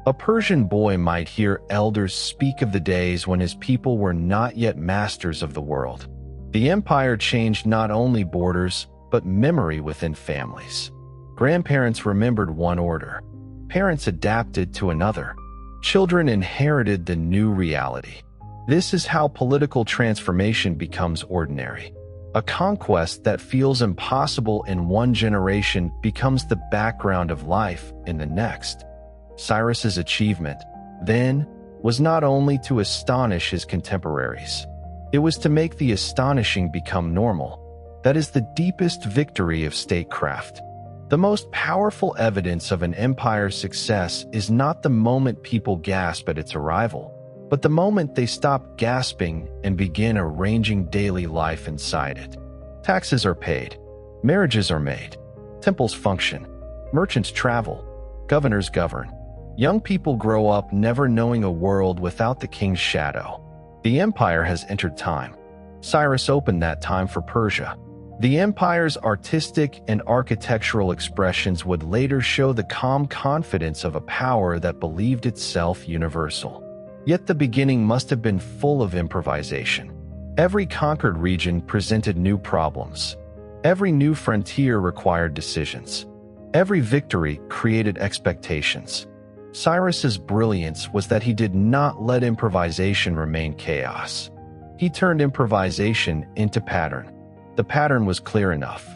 A Persian boy might hear elders speak of the days when his people were not yet masters of the world. The empire changed not only borders, but memory within families. Grandparents remembered one order. Parents adapted to another. Children inherited the new reality. This is how political transformation becomes ordinary. A conquest that feels impossible in one generation becomes the background of life in the next. Cyrus's achievement, then, was not only to astonish his contemporaries. It was to make the astonishing become normal. That is the deepest victory of statecraft. The most powerful evidence of an empire's success is not the moment people gasp at its arrival, but the moment they stop gasping and begin arranging daily life inside it. Taxes are paid. Marriages are made. Temples function. Merchants travel. Governors govern. Young people grow up never knowing a world without the king's shadow. The empire has entered time. Cyrus opened that time for Persia. The empire's artistic and architectural expressions would later show the calm confidence of a power that believed itself universal. Yet the beginning must have been full of improvisation. Every conquered region presented new problems. Every new frontier required decisions. Every victory created expectations. Cyrus's brilliance was that he did not let improvisation remain chaos. He turned improvisation into pattern. The pattern was clear enough.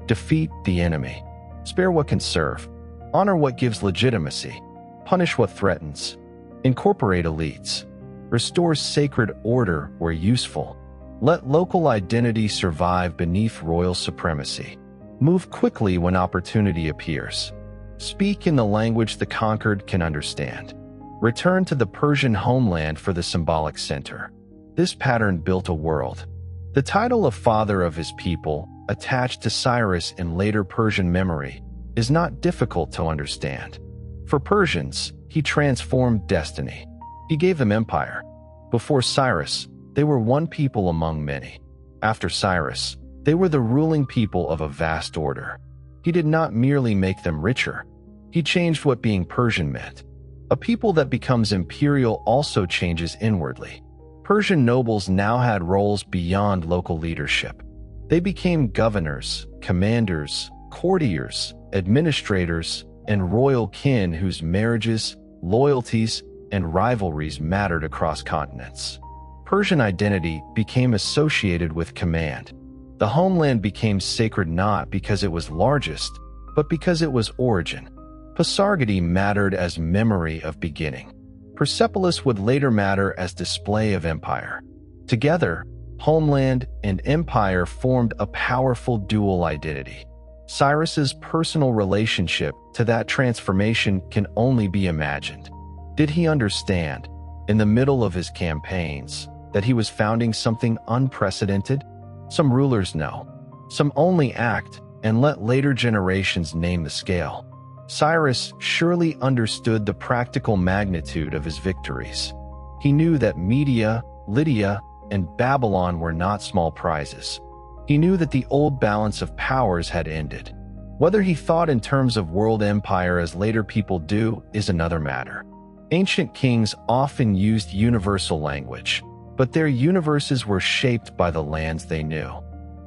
Defeat the enemy. Spare what can serve. Honor what gives legitimacy. Punish what threatens. Incorporate elites. Restore sacred order where useful. Let local identity survive beneath royal supremacy. Move quickly when opportunity appears. Speak in the language the conquered can understand. Return to the Persian homeland for the symbolic center. This pattern built a world. The title of father of his people, attached to Cyrus in later Persian memory, is not difficult to understand. For Persians, he transformed destiny. He gave them empire. Before Cyrus, they were one people among many. After Cyrus, they were the ruling people of a vast order. He did not merely make them richer. He changed what being Persian meant. A people that becomes imperial also changes inwardly. Persian nobles now had roles beyond local leadership. They became governors, commanders, courtiers, administrators, and royal kin whose marriages, loyalties, and rivalries mattered across continents. Persian identity became associated with command. The homeland became sacred not because it was largest, but because it was origin. Pasargadae mattered as memory of beginning. Persepolis would later matter as display of empire. Together, homeland and empire formed a powerful dual identity. Cyrus's personal relationship to that transformation can only be imagined. Did he understand, in the middle of his campaigns, that he was founding something unprecedented? Some rulers know. Some only act and let later generations name the scale. Cyrus surely understood the practical magnitude of his victories. He knew that Media, Lydia, and Babylon were not small prizes. He knew that the old balance of powers had ended. Whether he thought in terms of world empire as later people do is another matter. Ancient kings often used universal language, but their universes were shaped by the lands they knew.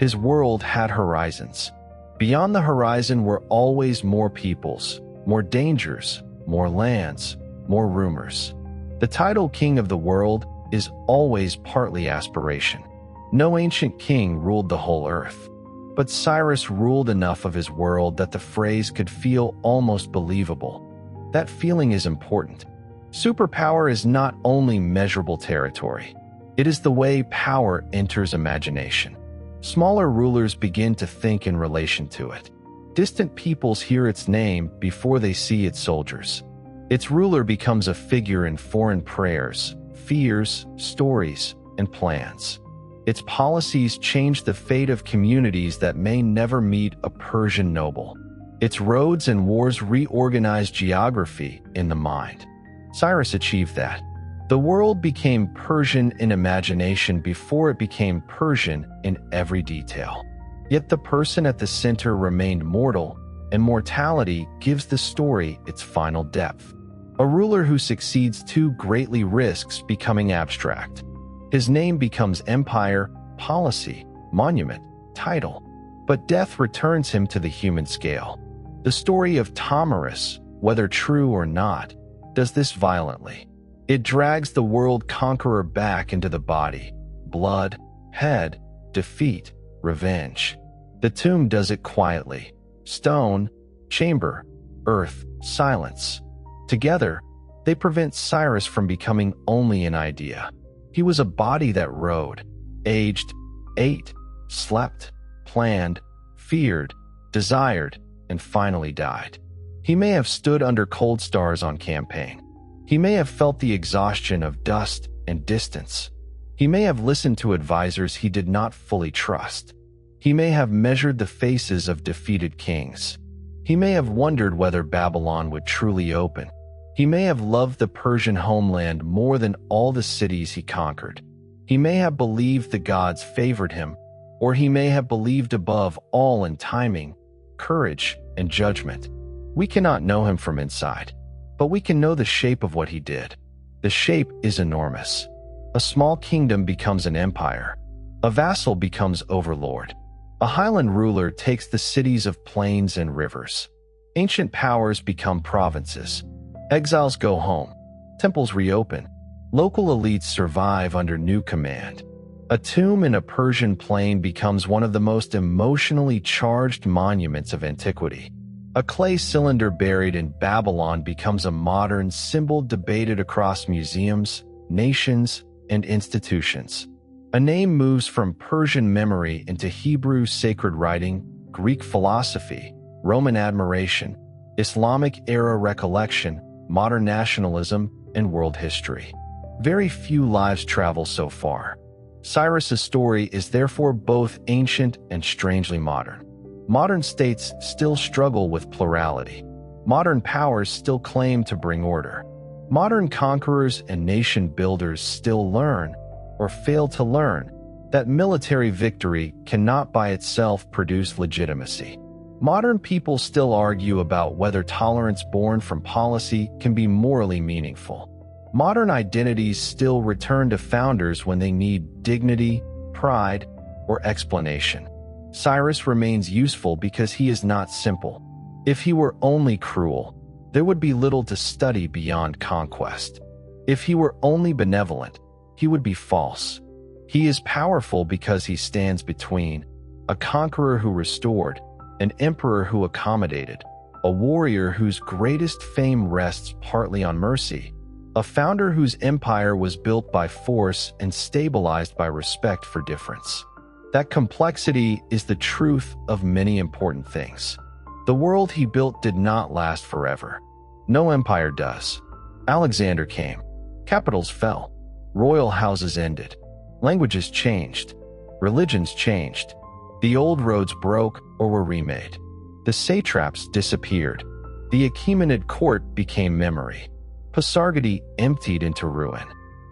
His world had horizons. Beyond the horizon were always more peoples, more dangers, more lands, more rumors. The title king of the world is always partly aspiration. No ancient king ruled the whole earth, but Cyrus ruled enough of his world that the phrase could feel almost believable. That feeling is important. Superpower is not only measurable territory. It is the way power enters imagination. Smaller rulers begin to think in relation to it. Distant peoples hear its name before they see its soldiers. Its ruler becomes a figure in foreign prayers, fears, stories, and plans. Its policies change the fate of communities that may never meet a Persian noble. Its roads and wars reorganize geography in the mind. Cyrus achieved that. The world became Persian in imagination before it became Persian in every detail. Yet the person at the center remained mortal, and mortality gives the story its final depth. A ruler who succeeds too greatly risks becoming abstract. His name becomes empire, policy, monument, title, but death returns him to the human scale. The story of Tomarus, whether true or not, does this violently. It drags the world conqueror back into the body, blood, head, defeat, revenge. The tomb does it quietly. Stone, chamber, earth, silence. Together, they prevent Cyrus from becoming only an idea. He was a body that rode, aged, ate, slept, planned, feared, desired, and finally died. He may have stood under cold stars on campaign. He may have felt the exhaustion of dust and distance. He may have listened to advisors he did not fully trust. He may have measured the faces of defeated kings. He may have wondered whether Babylon would truly open. He may have loved the Persian homeland more than all the cities he conquered. He may have believed the gods favored him, or he may have believed above all in timing, courage, and judgment. We cannot know him from inside, but we can know the shape of what he did. The shape is enormous. A small kingdom becomes an empire. A vassal becomes overlord. A highland ruler takes the cities of plains and rivers. Ancient powers become provinces. Exiles go home. Temples reopen. Local elites survive under new command. A tomb in a Persian plain becomes one of the most emotionally charged monuments of antiquity. A clay cylinder buried in Babylon becomes a modern symbol debated across museums, nations, and institutions. A name moves from Persian memory into Hebrew sacred writing, Greek philosophy, Roman admiration, Islamic-era recollection, modern nationalism, and world history. Very few lives travel so far. Cyrus's story is therefore both ancient and strangely modern. Modern states still struggle with plurality. Modern powers still claim to bring order. Modern conquerors and nation builders still learn, or fail to learn, that military victory cannot by itself produce legitimacy. Modern people still argue about whether tolerance born from policy can be morally meaningful. Modern identities still return to founders when they need dignity, pride, or explanation. Cyrus remains useful because he is not simple. If he were only cruel, there would be little to study beyond conquest. If he were only benevolent, he would be false. He is powerful because he stands between a conqueror who restored, an emperor who accommodated, a warrior whose greatest fame rests partly on mercy, a founder whose empire was built by force and stabilized by respect for difference. That complexity is the truth of many important things. The world he built did not last forever. No empire does. Alexander came. Capitals fell. Royal houses ended. Languages changed. Religions changed. The old roads broke or were remade. The satraps disappeared. The Achaemenid court became memory. Pasargadae emptied into ruin.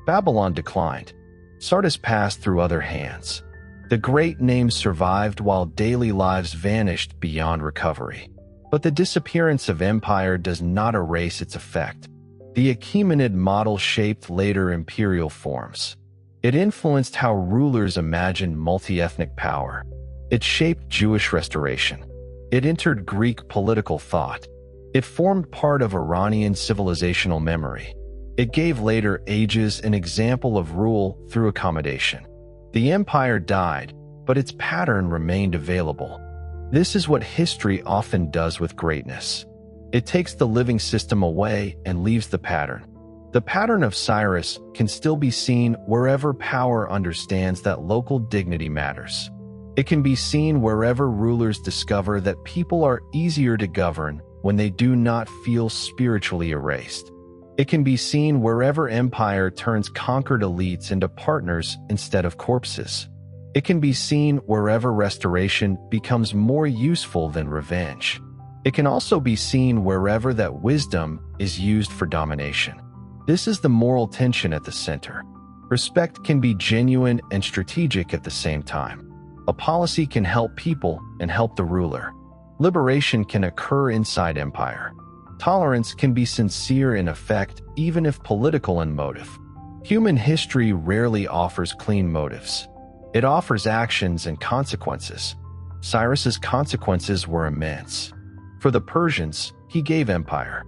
Babylon declined. Sardis passed through other hands. The great names survived while daily lives vanished beyond recovery. But the disappearance of empire does not erase its effect. The Achaemenid model shaped later imperial forms. It influenced how rulers imagined multi-ethnic power. It shaped Jewish restoration. It entered Greek political thought. It formed part of Iranian civilizational memory. It gave later ages an example of rule through accommodation. The empire died, but its pattern remained available. This is what history often does with greatness. It takes the living system away and leaves the pattern. The pattern of Cyrus can still be seen wherever power understands that local dignity matters. It can be seen wherever rulers discover that people are easier to govern when they do not feel spiritually erased. It can be seen wherever empire turns conquered elites into partners instead of corpses. It can be seen wherever restoration becomes more useful than revenge. It can also be seen wherever that wisdom is used for domination. This is the moral tension at the center. Respect can be genuine and strategic at the same time. A policy can help people and help the ruler. Liberation can occur inside empire. Tolerance can be sincere in effect, even if political in motive. Human history rarely offers clean motives. It offers actions and consequences. Cyrus's consequences were immense. For the Persians, he gave empire.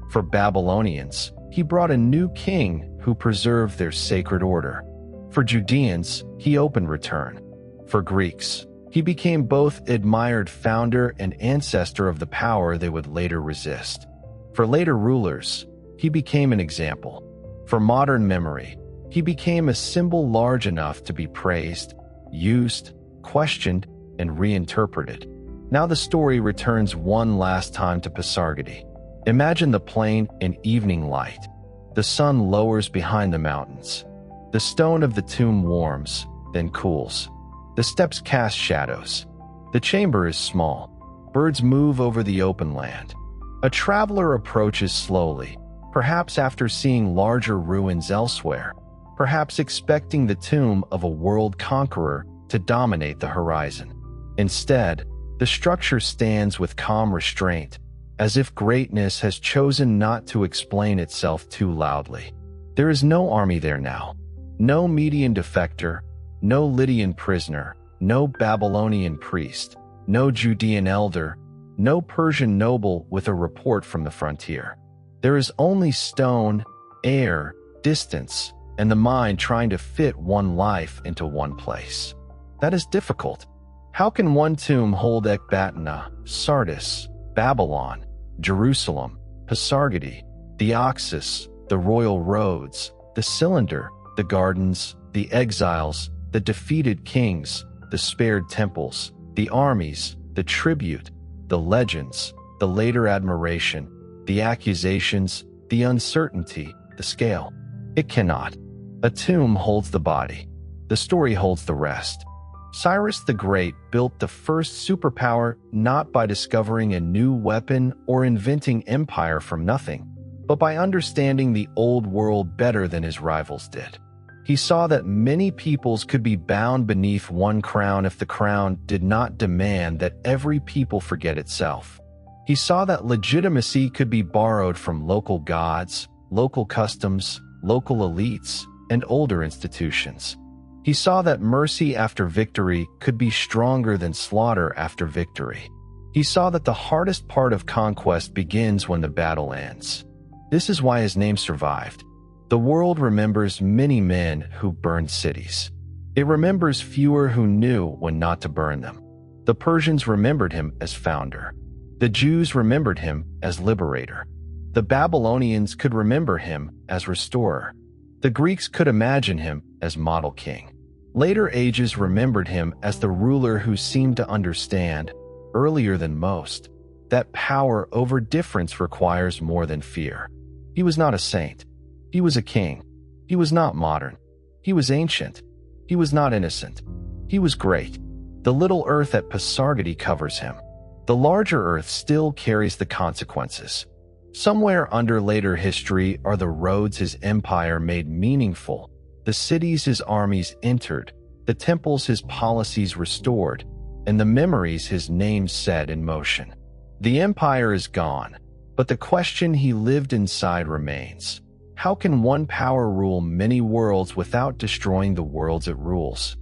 For Babylonians, he brought a new king who preserved their sacred order. For Judeans, he opened return. For Greeks, he became both admired founder and ancestor of the power they would later resist. For later rulers, he became an example. For modern memory, he became a symbol large enough to be praised, used, questioned, and reinterpreted. Now the story returns one last time to Pasargadae. Imagine the plain in evening light. The sun lowers behind the mountains. The stone of the tomb warms, then cools. The steps cast shadows. The chamber is small. Birds move over the open land. A traveler approaches slowly, perhaps after seeing larger ruins elsewhere, perhaps expecting the tomb of a world conqueror to dominate the horizon. Instead, the structure stands with calm restraint, as if greatness has chosen not to explain itself too loudly. There is no army there now. No Median defector, no Lydian prisoner, no Babylonian priest, no Judean elder, no Persian noble with a report from the frontier. There is only stone, air, distance, and the mind trying to fit one life into one place. That is difficult. How can one tomb hold Ecbatana, Sardis, Babylon, Jerusalem, Pasargadae, the Oxus, the royal roads, the cylinder, the gardens, the exiles, the defeated kings, the spared temples, the armies, the tribute, the legends, the later admiration, the accusations, the uncertainty, the scale? It cannot. A tomb holds the body. The story holds the rest. Cyrus the Great built the first superpower not by discovering a new weapon or inventing empire from nothing, but by understanding the old world better than his rivals did. He saw that many peoples could be bound beneath one crown if the crown did not demand that every people forget itself. He saw that legitimacy could be borrowed from local gods, local customs, local elites, and older institutions. He saw that mercy after victory could be stronger than slaughter after victory. He saw that the hardest part of conquest begins when the battle ends. This is why his name survived. The world remembers many men who burned cities. It remembers fewer who knew when not to burn them. The Persians remembered him as founder. The Jews remembered him as liberator. The Babylonians could remember him as restorer. The Greeks could imagine him as model king. Later ages remembered him as the ruler who seemed to understand, earlier than most, that power over difference requires more than fear. He was not a saint. He was a king. He was not modern. He was ancient. He was not innocent. He was great. The little earth at Pasargadae covers him. The larger earth still carries the consequences. Somewhere under later history are the roads his empire made meaningful, the cities his armies entered, the temples his policies restored, and the memories his name set in motion. The empire is gone, but the question he lived inside remains. How can one power rule many worlds without destroying the worlds it rules?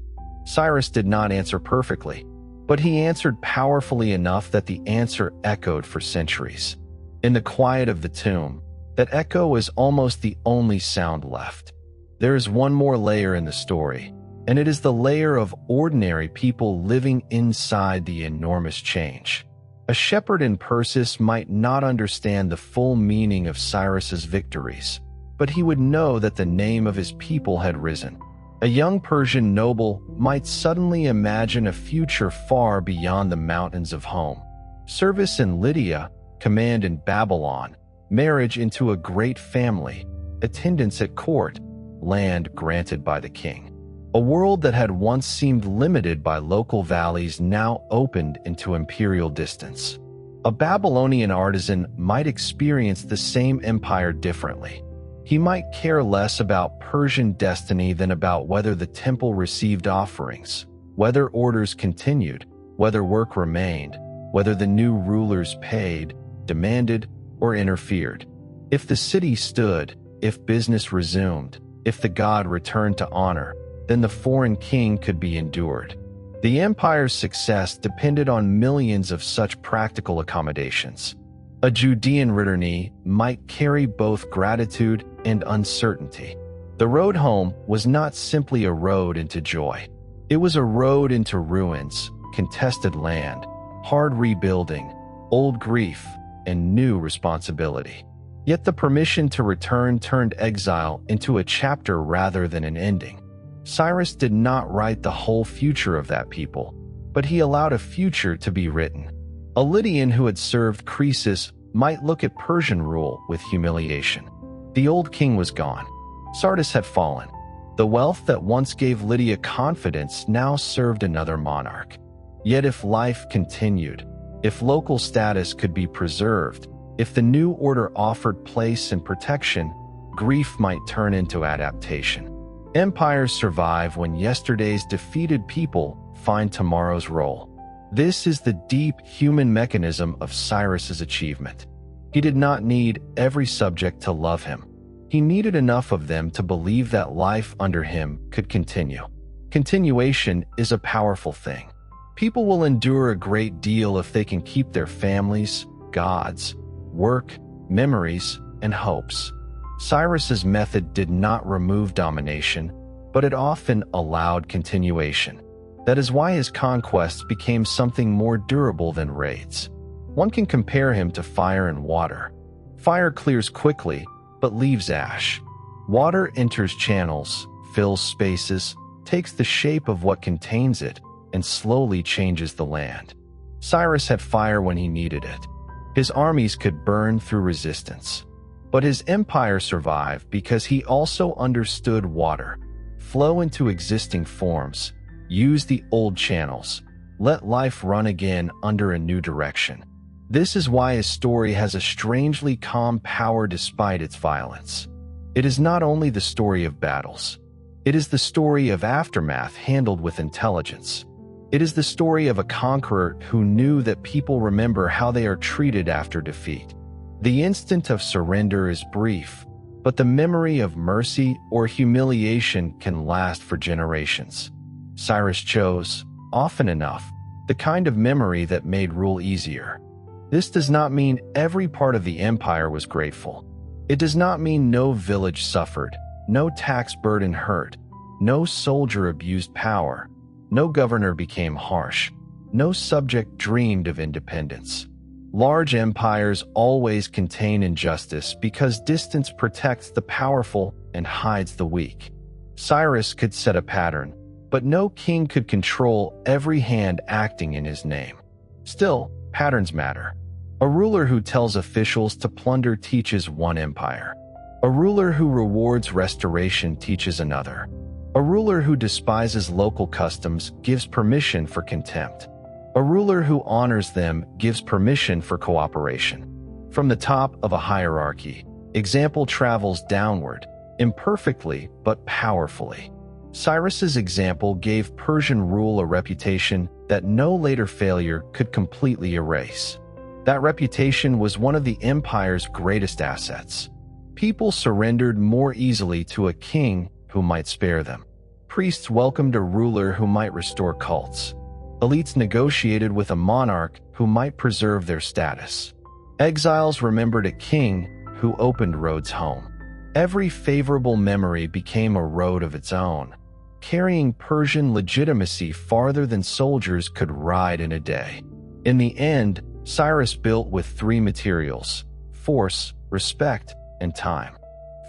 Cyrus did not answer perfectly, but he answered powerfully enough that the answer echoed for centuries. In the quiet of the tomb, that echo is almost the only sound left. There is one more layer in the story, and it is the layer of ordinary people living inside the enormous change. A shepherd in Persis might not understand the full meaning of Cyrus's victories, but he would know that the name of his people had risen. A young Persian noble might suddenly imagine a future far beyond the mountains of home. Cyrus and Lydia, command in Babylon, marriage into a great family, attendance at court, land granted by the king. A world that had once seemed limited by local valleys now opened into imperial distance. A Babylonian artisan might experience the same empire differently. He might care less about Persian destiny than about whether the temple received offerings, whether orders continued, whether work remained, whether the new rulers paid, demanded, or interfered. If the city stood, if business resumed, if the god returned to honor, then the foreign king could be endured. The empire's success depended on millions of such practical accommodations. A Judean returee might carry both gratitude and uncertainty. The road home was not simply a road into joy. It was a road into ruins, contested land, hard rebuilding, old grief, and new responsibility. Yet the permission to return turned exile into a chapter rather than an ending. Cyrus did not write the whole future of that people, but he allowed a future to be written. A Lydian who had served Croesus might look at Persian rule with humiliation. The old king was gone. Sardis had fallen. The wealth that once gave Lydia confidence now served another monarch. Yet if life continued, if local status could be preserved, if the new order offered place and protection, grief might turn into adaptation. Empires survive when yesterday's defeated people find tomorrow's role. This is the deep human mechanism of Cyrus's achievement. He did not need every subject to love him. He needed enough of them to believe that life under him could continue. Continuation is a powerful thing. People will endure a great deal if they can keep their families, gods, work, memories, and hopes. Cyrus's method did not remove domination, but it often allowed continuation. That is why his conquests became something more durable than raids. One can compare him to fire and water. Fire clears quickly, but leaves ash. Water enters channels, fills spaces, takes the shape of what contains it, and slowly changes the land. Cyrus had fire when he needed it. His armies could burn through resistance. But his empire survived because he also understood water, flow into existing forms, use the old channels, let life run again under a new direction. This is why his story has a strangely calm power despite its violence. It is not only the story of battles. It is the story of aftermath handled with intelligence. It is the story of a conqueror who knew that people remember how they are treated after defeat. The instant of surrender is brief, but the memory of mercy or humiliation can last for generations. Cyrus chose, often enough, the kind of memory that made rule easier. This does not mean every part of the empire was grateful. It does not mean no village suffered, no tax burden hurt, no soldier abused power, no governor became harsh, no subject dreamed of independence. Large empires always contain injustice because distance protects the powerful and hides the weak. Cyrus could set a pattern, but no king could control every hand acting in his name. Still, patterns matter. A ruler who tells officials to plunder teaches one empire. A ruler who rewards restoration teaches another. A ruler who despises local customs gives permission for contempt. A ruler who honors them gives permission for cooperation. From the top of a hierarchy, example travels downward, imperfectly but powerfully. Cyrus's example gave Persian rule a reputation that no later failure could completely erase. That reputation was one of the empire's greatest assets. People surrendered more easily to a king who might spare them. Priests welcomed a ruler who might restore cults. Elites negotiated with a monarch who might preserve their status. Exiles remembered a king who opened roads home. Every favorable memory became a road of its own, carrying Persian legitimacy farther than soldiers could ride in a day. In the end, Cyrus built with three materials: force, respect, and time.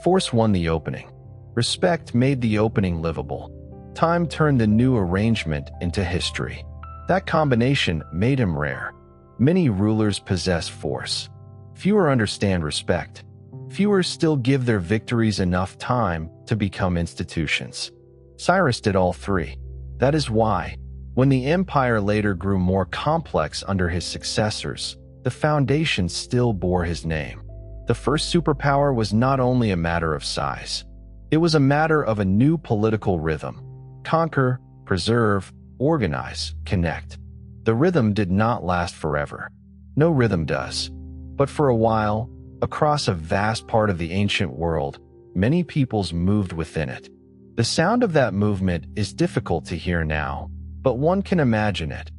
Force won the opening. Respect made the opening livable. Time turned the new arrangement into history. That combination made him rare. Many rulers possess force. Fewer understand respect. Fewer still give their victories enough time to become institutions. Cyrus did all three. That is why, when the empire later grew more complex under his successors, the foundation still bore his name. The first superpower was not only a matter of size. It was a matter of a new political rhythm. Conquer, preserve, organize, connect. The rhythm did not last forever. No rhythm does. But for a while, across a vast part of the ancient world, many peoples moved within it. The sound of that movement is difficult to hear now, but one can imagine it.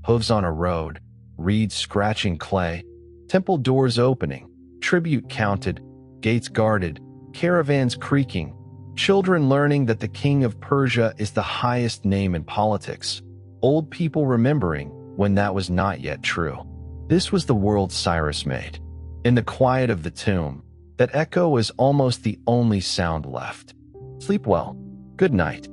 Hooves on a road, reeds scratching clay, temple doors opening, tribute counted, gates guarded, caravans creaking, children learning that the king of Persia is the highest name in politics, old people remembering when that was not yet true. This was the world Cyrus made. In the quiet of the tomb, that echo is almost the only sound left. Sleep well. Good night.